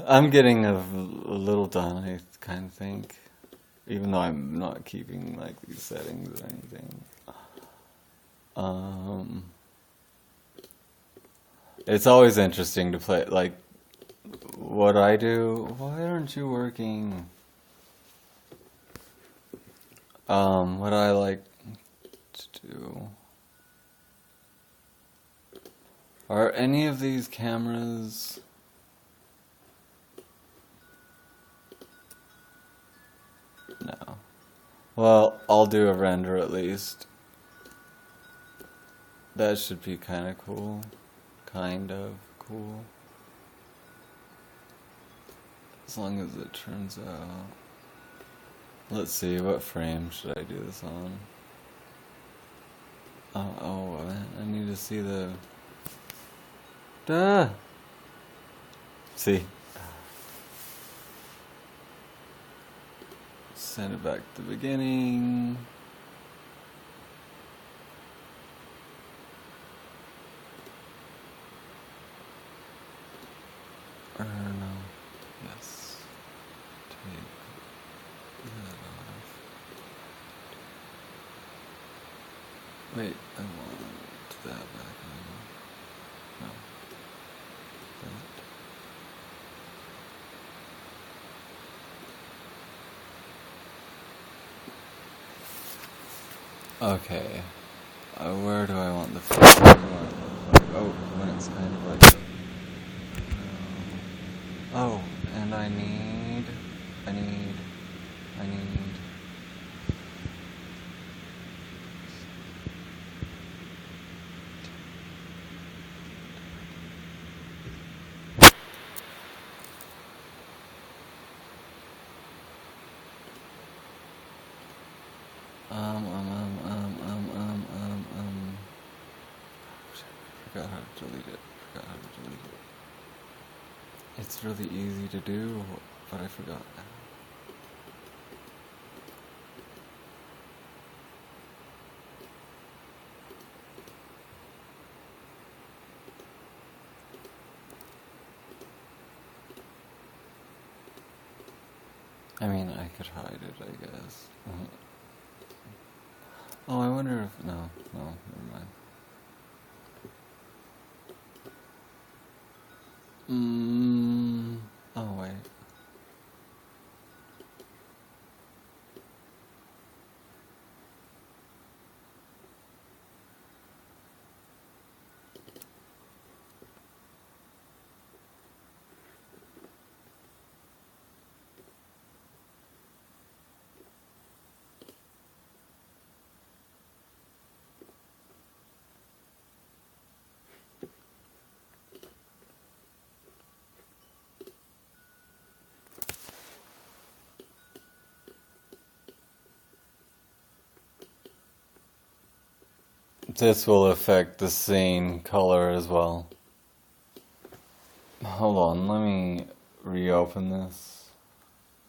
I'm getting a little done, I kind of think. Even though I'm not keeping like these settings or anything. It's always interesting to play, like, what I do. Why aren't you working? What I like to do. Are any of these cameras... No. Well, I'll do a render at least. That should be kind of cool. Kind of cool. As long as it turns out. Let's see, what frame should I do this on? Oh, I need to see the... Duh! See? Send it back to the beginning. Or no. Yes. Take that off. Wait, I want that back on. No. That. Okay. Where do I want the first one? Oh, when it's kind of like... Oh, and I need... Forgot how to delete it. It's really easy to do, but I forgot. I mean, I could hide it, I guess. Oh, I wonder if... No, never mind. Oh, wait. This will affect the scene color as well. Hold on, let me reopen this.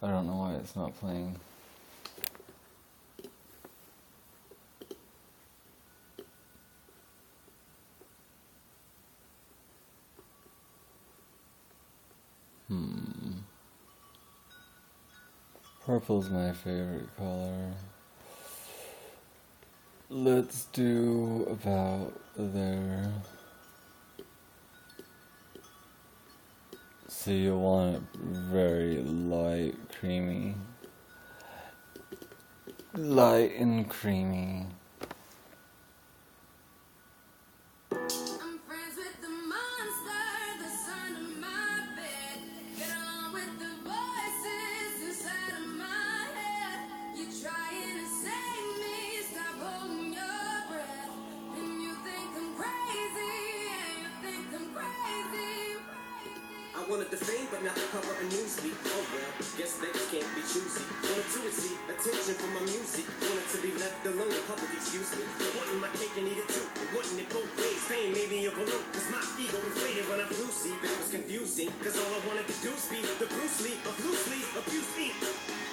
I don't know why it's not playing. Purple's my favorite color. Let's do about there. So you want it very light, creamy. Light and creamy. Wanted the fame, but not excuse me. Oh well, guess they just can't be choosy. Wanted to receive attention from my music. Wanted to be left alone in public, excuse me. But wanting my cake and eat it too. But wanting it both ways, fame made me a balloon. Cause my ego inflated when I flew see. But it was confusing, cause all I wanted to do was be the Bruce Lee of loosely abused ink.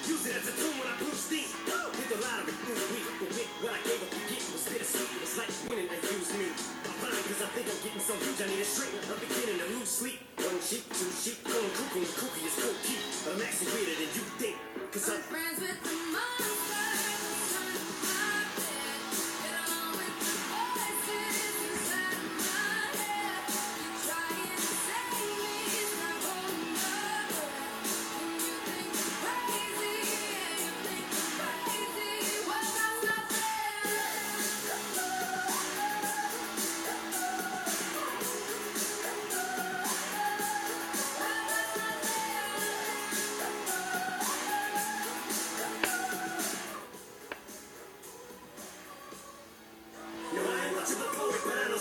Use it as a tool when I blew steam. Hit the lottery, ooh wee. But with what I gave up to get was bittersweet. It was like winning and used me. I'm fine cause I think I'm getting so huge I need a shrink. I'm beginning to lose sleep. One sheep, two sheep, going cuckoo and kooky is cookie. But I'm actually weirder than you think. Cause I'm friends with the monster.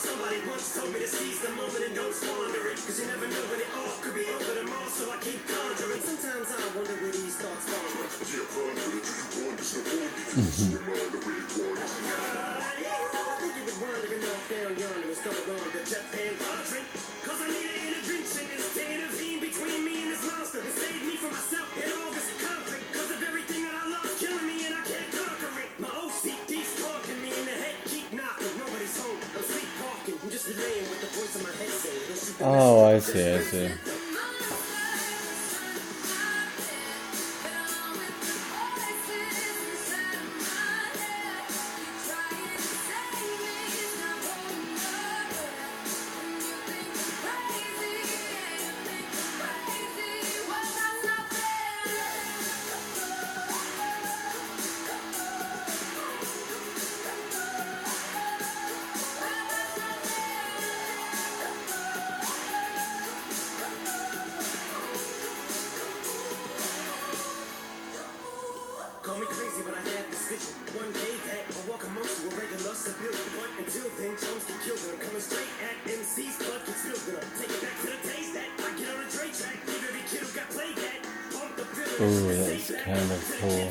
somebody once told me to seize the moment and don't squander it. Cause you never know when it all could be over tomorrow, so I keep conjuring. Sometimes I wonder where these thoughts fall from. Down yonder and stumbled on the death hand quadrant. Cause I need an intervention to intervene between me and this monster and save me from myself and all this conflict. Cause of everything that I love killing me and I can't conquer it. My OCD's talking me in the head, keep knocking. Nobody's home, I'm sleepwalking. I'm just relaying what the voice of my head saying. Don't shoot the Oh, I messenger, see, I just see. Call me crazy, but I had this vision. One day that I'll walk amongst you, a regular civilian. But until then, Jones get killed. And I'm coming straight at MC's blood gets spilled. And I'll take it back to the days that I get on a Dre track. Leave every kid who got played that. Bump the villain. Ooh, that's kind of cool.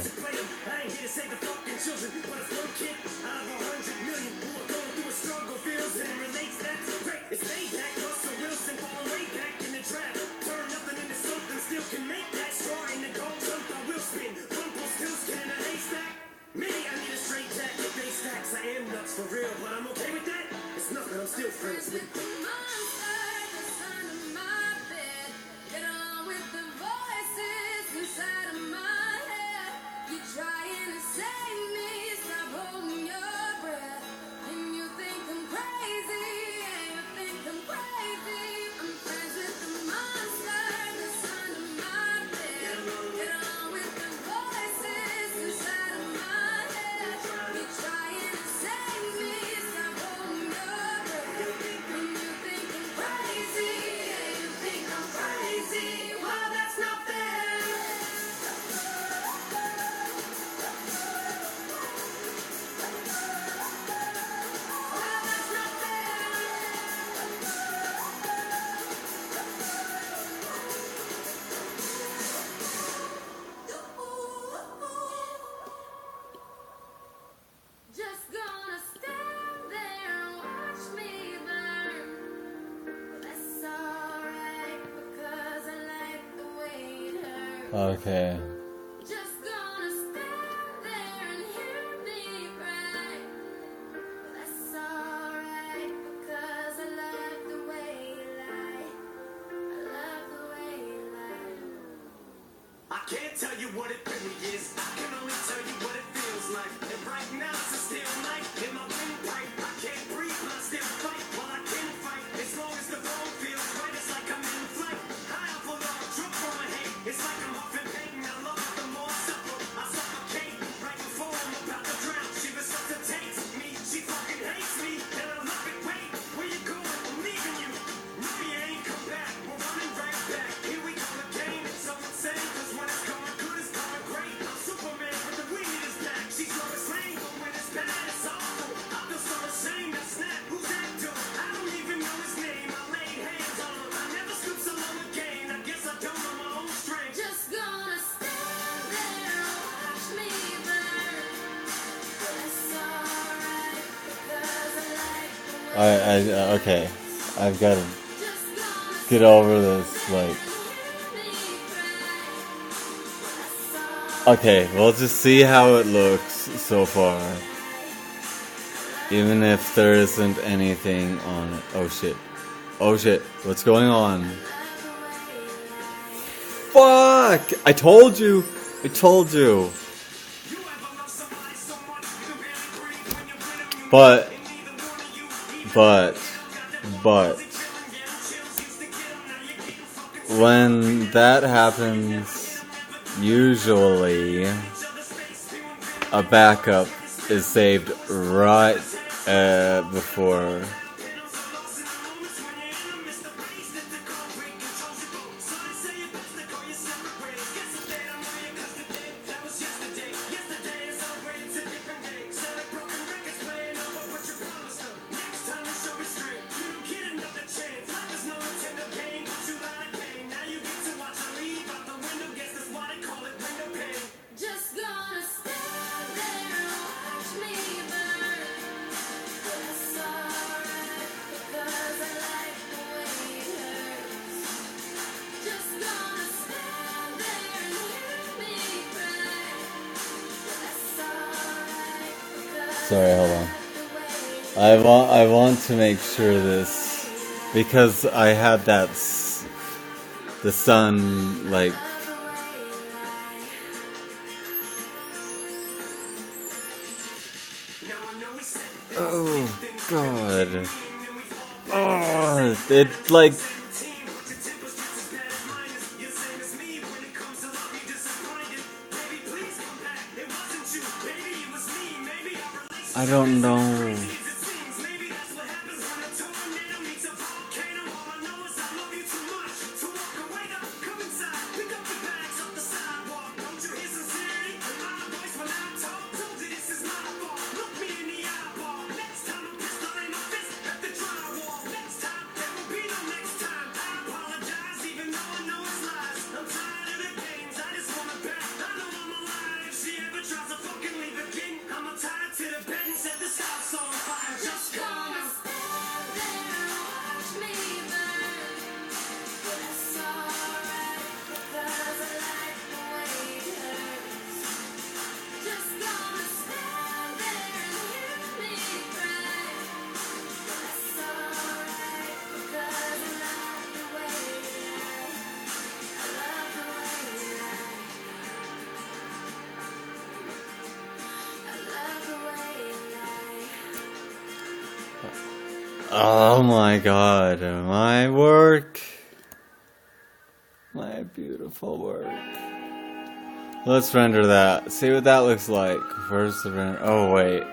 I ain't here to save the fucking children, but if one kid out of 100 million who are going through a struggle feels it and relates, that's great. It's payback. Russell Wilson falling way back in the draft. Turn nothing into something, still can make that straw in the gold jump. I will spin. Still skin in a haystack. Maybe I need a straight jacket, base stacks. I am nuts for real, but I'm okay with that. It's nothing, I'm still friends with you. Okay. Just gonna stand there and hear me cry. That's alright because I love the way you lie. I love the way you lie. I can't tell you what it really is. I can only tell you what it feels like. And right now it's a steel night in my windpipe. I can't breathe, but I still fight. While I can fight, as long as the bone feels right, it's like I'm in flight. High off a log, drunk from my hate. It's like I'm huffing pain. I love it the more I suffer. I suffocate right before I'm about to drown. She resuscitates me. She fucking hates me, and I love it. Wait, where you going? I'm leaving you. No, you ain't come back. We're running right back. Here we go again. It's so insane, 'cause when it's going good, it's going great. I'm so Okay. I've got to get over this, like... Okay, we'll just see how it looks so far. Even if there isn't anything on it. Oh shit. Oh shit. What's going on? Fuck! I told you! I told you! But... When that happens, usually a backup is saved right before. Just gonna stand there and watch me burn. But that's alright, because I like the way it hurts. Just gonna stand there and hear me cry. But that's alright, because Sorry, hold on. I want to make sure this, because I had that the sun, like, oh god, oh, it like, I don't know. just gonna stand there and watch me burn. But that's alright, because I like the way it hurts. Just gonna stand there and hear me cry. But that's alright, because I love the way you lie. I love the way you lie. I love the way you lie. Oh my god, my work. My beautiful work. Let's render that. See what that looks like. First the render. Oh wait.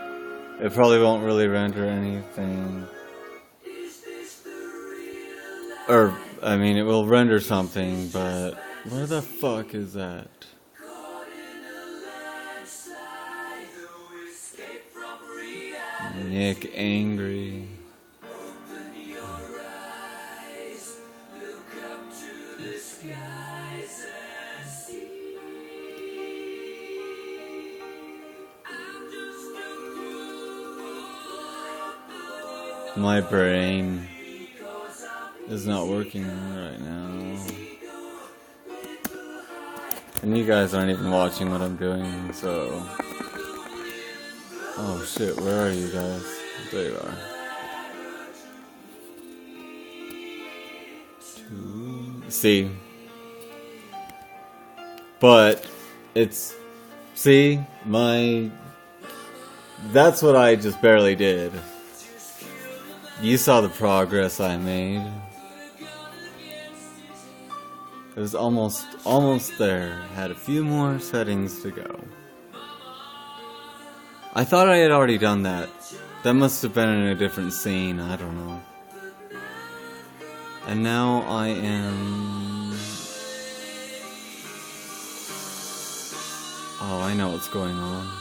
It probably won't really render anything. Or, I mean, it will render something, but where the fuck is that? Nick angry. My brain is not working right now. And you guys aren't even watching what I'm doing, so... Oh shit, where are you guys? There you are. See? But, it's... See? That's what I just barely did. You saw the progress I made. It was almost there. Had a few more settings to go. I thought I had already done that. That must have been in a different scene, I don't know. And now I am... Oh, I know what's going on.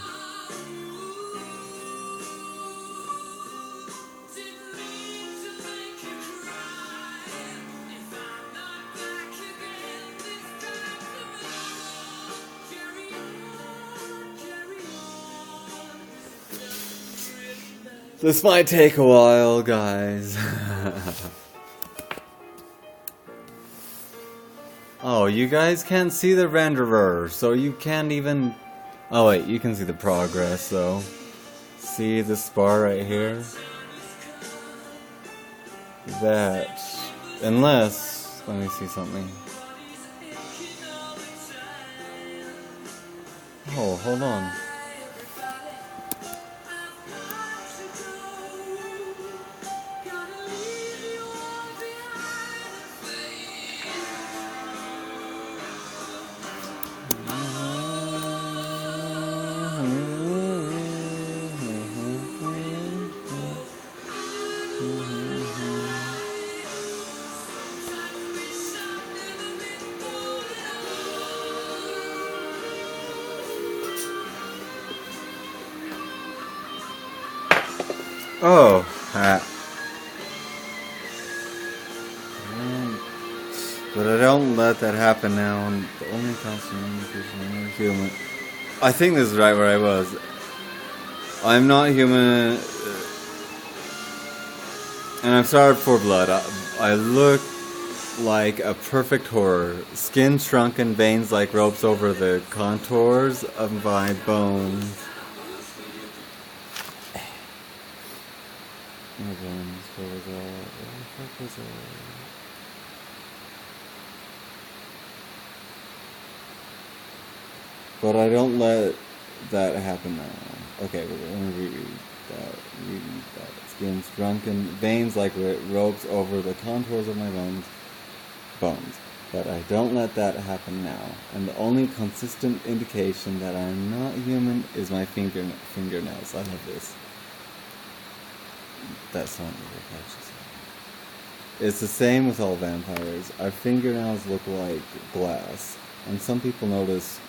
This might take a while, guys. Oh, you guys can't see the renderer, so you can't even... Oh wait, you can see the progress though. See this bar right here? That... Unless... Let me see something. Oh, hold on. Oh, but I don't let that happen now. And the only constant is human. I think this is right where I was. I'm not human, and I'm starved for blood. I look like a perfect horror. Skin shrunken, veins like ropes over the contours of my bones. My bones, where was that? Where the fuck was that? But I don't let that happen now. Okay, let me reread that. Reread that. Skin shrunken, veins like ropes over the contours of my bones. But I don't let that happen now. And the only consistent indication that I'm not human is my fingernails. I love this. That's not really catchy. It's the same with all vampires. Our fingernails look like glass, and some people notice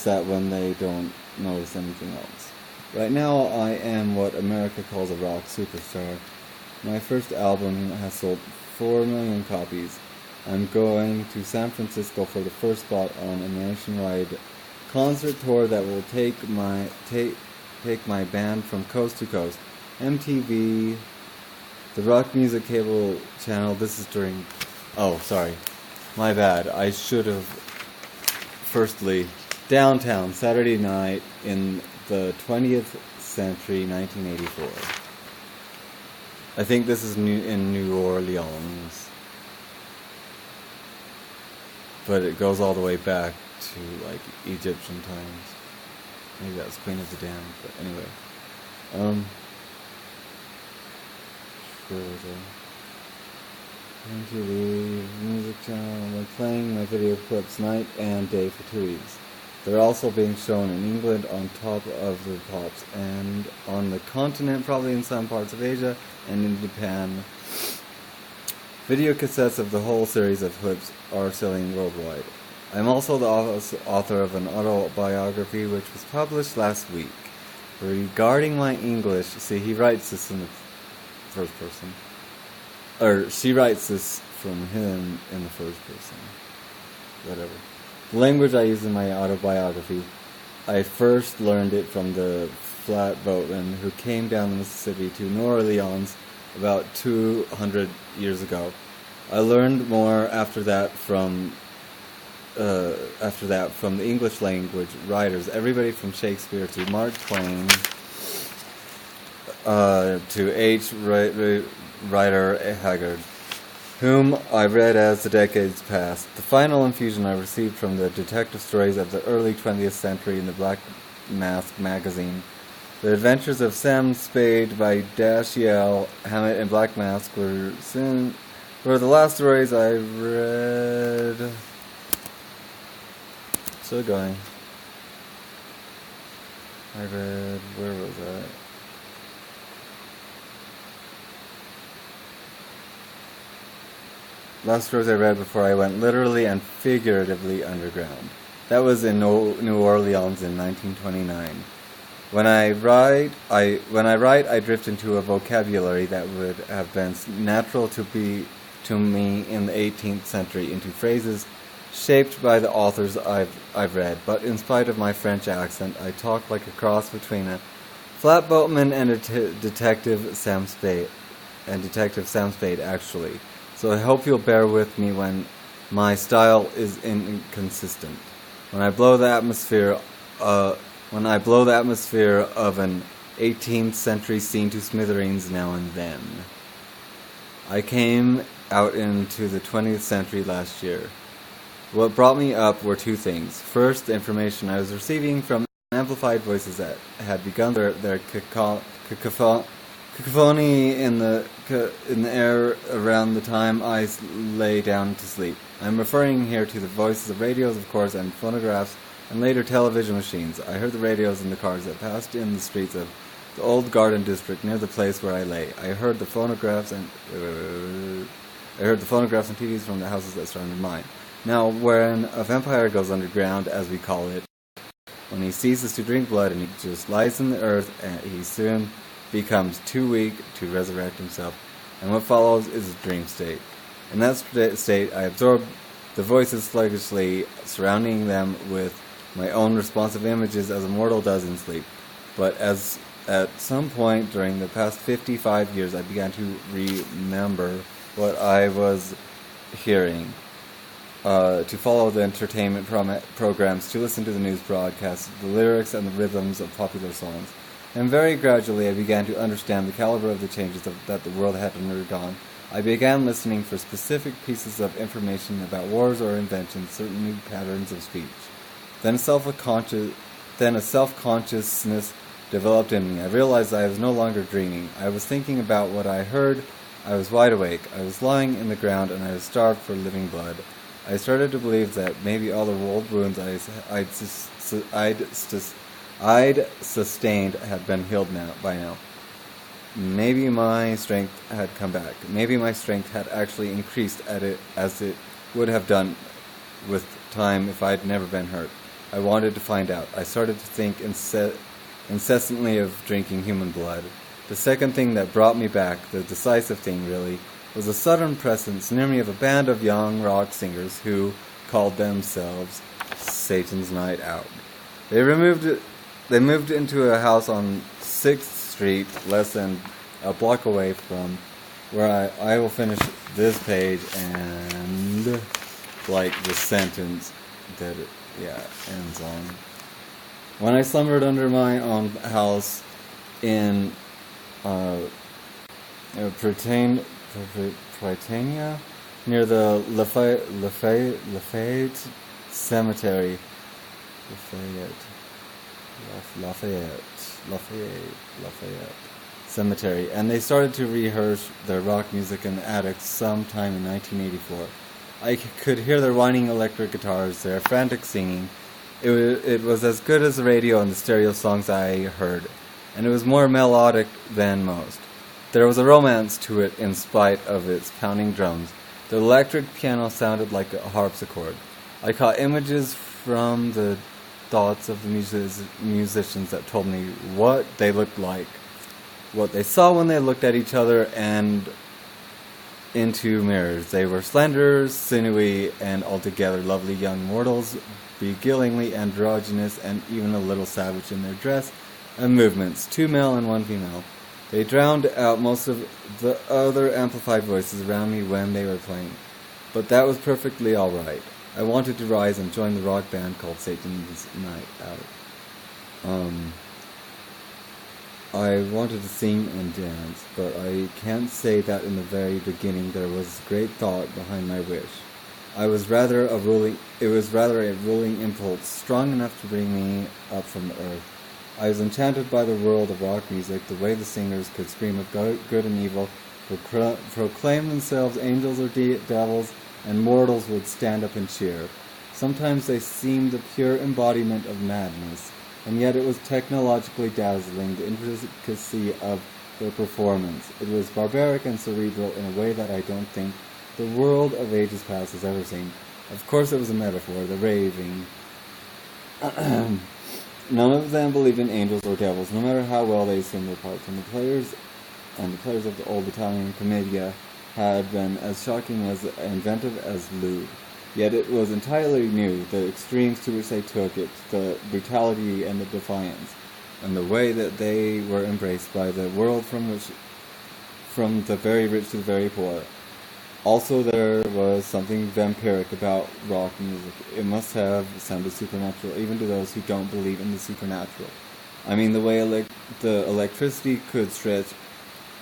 that when they don't notice anything else. Right now, I am what America calls a rock superstar. My first album has sold 4 million copies. I'm going to San Francisco for the first spot on a nationwide concert tour that will take my band from coast to coast. MTV, the rock music cable channel. This is during... Oh, sorry. My bad. I should have... Firstly, downtown, Saturday night in the 20th century, 1984. I think this is in New Orleans. But it goes all the way back to, like, Egyptian times. Maybe that was Queen of the Damned, but anyway. Where was I? MTV, music channel. They're playing my video clips night and day for 2 weeks. They're also being shown in England on top of the pops, and on the continent, probably in some parts of Asia, and in Japan. Video cassettes of the whole series of clips are selling worldwide. I'm also the author of an autobiography which was published last week. Regarding my English, see, he writes this in the first person. Or she writes this from him in the first person. Whatever. The language I use in my autobiography, I first learned it from the flatboatmen who came down the Mississippi to New Orleans about 200 years ago. I learned more after that from the English language writers, everybody from Shakespeare to Mark Twain, to H. Rider Haggard, whom I read as the decades passed. The final infusion I received from the detective stories of the early 20th century in the Black Mask magazine. The Adventures of Sam Spade by Dashiell Hammett and Black Mask were the last stories I read. Still going. I read, where was I? Last stories I read before I went literally and figuratively underground. That was in New Orleans in 1929. When I write, I drift into a vocabulary that would have been natural to me in the 18th century, into phrases shaped by the authors I've read. But in spite of my French accent, I talk like a cross between a Flatboatman and Detective Sam Spade, actually. So I hope you'll bear with me when my style is inconsistent. When I blow the atmosphere of an 18th century scene to smithereens now and then. I came out into the 20th century last year. What brought me up were two things. First, the information I was receiving from amplified voices that had begun their cacophony in the air around the time I lay down to sleep. I'm referring here to the voices of radios, of course, and phonographs, and later television machines. I heard the radios in the cars that passed in the streets of the old garden district near the place where I lay. I heard the phonographs and TVs from the houses that surrounded mine. Now, when a vampire goes underground, as we call it, when he ceases to drink blood and he just lies in the earth, and he soon becomes too weak to resurrect himself, and what follows is a dream state. In that state, I absorb the voices sluggishly, surrounding them with my own responsive images as a mortal does in sleep. But as at some point during the past 55 years, I began to remember what I was hearing, to follow the entertainment programs, to listen to the news broadcasts, the lyrics and the rhythms of popular songs. And very gradually I began to understand the caliber of the changes that the world had undergone. I began listening for specific pieces of information about wars or inventions, certain new patterns of speech. Then a self-consciousness developed in me. I realized I was no longer dreaming. I was thinking about what I heard. I was wide awake. I was lying in the ground, and I was starved for living blood. I started to believe that maybe all the old wounds I'd sustained had been healed by now. Maybe my strength had come back. Maybe my strength had actually increased as it would have done with time if I'd never been hurt. I wanted to find out. I started to think incessantly of drinking human blood. The second thing that brought me back, the decisive thing really, was a sudden presence near me of a band of young rock singers who called themselves Satan's Night Out. They moved into a house on 6th Street, less than a block away from where I will finish this page and like the sentence that it ends on. When I slumbered under my own house in Prytania, near the Lafayette Cemetery, Lafayette Cemetery, and they started to rehearse their rock music in the attic sometime in 1984. I could hear their whining electric guitars, their frantic singing. It was as good as the radio and the stereo songs I heard, and it was more melodic than most. There was a romance to it in spite of its pounding drums. The electric piano sounded like a harpsichord. I caught images from the thoughts of the musicians that told me what they looked like, what they saw when they looked at each other and into mirrors. They were slender, sinewy, and altogether lovely young mortals, beguilingly androgynous and even a little savage in their dress and movements, 2 male and 1 female. They drowned out most of the other amplified voices around me when they were playing, but that was perfectly all right. I wanted to rise and join the rock band called Satan's Night Out. I wanted to sing and dance, but I can't say that in the very beginning there was great thought behind my wish. It was rather a ruling impulse, strong enough to bring me up from the earth. I was enchanted by the world of rock music, the way the singers could scream of good and evil, proclaim themselves angels or devils, and mortals would stand up and cheer. Sometimes they seemed the pure embodiment of madness, and yet it was technologically dazzling, the intricacy of their performance. It was barbaric and cerebral in a way that I don't think the world of ages past has ever seen. Of course it was a metaphor, the raving. None of them believed in angels or devils, no matter how well they assumed their parts, and the players of the old Italian commedia had been as shocking as inventive as lewd. Yet it was entirely new, the extremes to which they took it, the brutality and the defiance. and the way that they were embraced by the world from the very rich to the very poor. Also, there was something vampiric about rock music. It must have sounded supernatural, even to those who don't believe in the supernatural. I mean, the way the electricity could stretch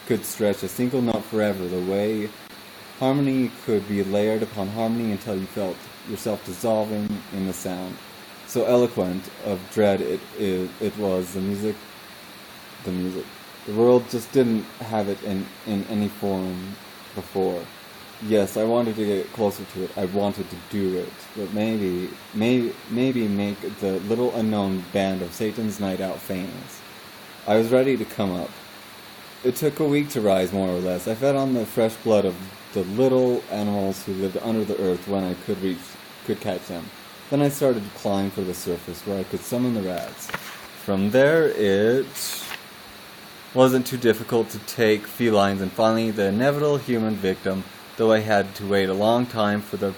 a single note forever, the way harmony could be layered upon harmony until you felt yourself dissolving in the sound. So eloquent of dread it was, the music. The world just didn't have it in any form before. Yes, I wanted to get closer to it. I wanted to do it. But maybe make the little unknown band of Satan's Night Out famous. I was ready to come up. It took a week to rise, more or less. I fed on the fresh blood of the little animals who lived under the earth when I could catch them. Then I started to climb for the surface where I could summon the rats. From there it wasn't too difficult to take felines, and finally the inevitable human victim, though I had to wait a long time for the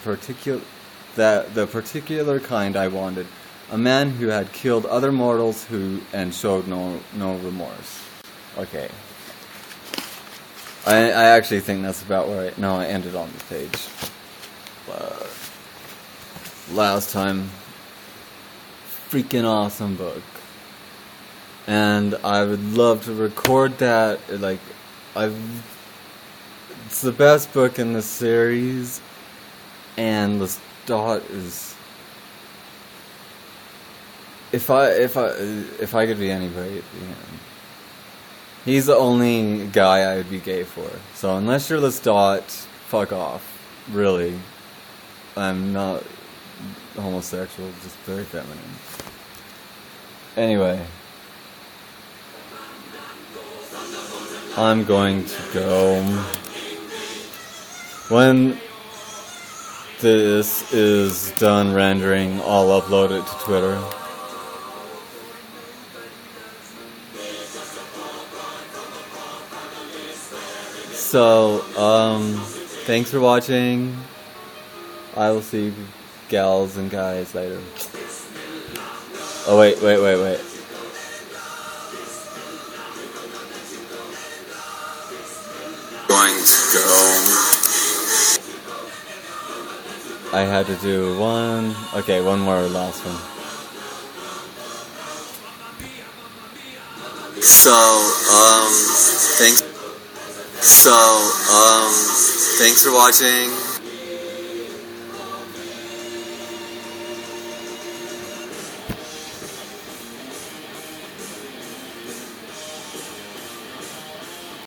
particular kind I wanted. A man who had killed other mortals and showed no remorse. Okay. I actually think that's about where I ended on this page. Last time. Freaking awesome book. And I would love to record that. It's the best book in the series, and the dot is. If I could be anybody, it'd be him. He's the only guy I would be gay for. So unless you're Lestat, fuck off. Really. I'm not homosexual, just very feminine. Anyway. I'm going to go. When this is done rendering, I'll upload it to Twitter. So, thanks for watching. I will see you gals and guys later. Oh, wait. Going to go. I had to do one more last one. Thanks for watching.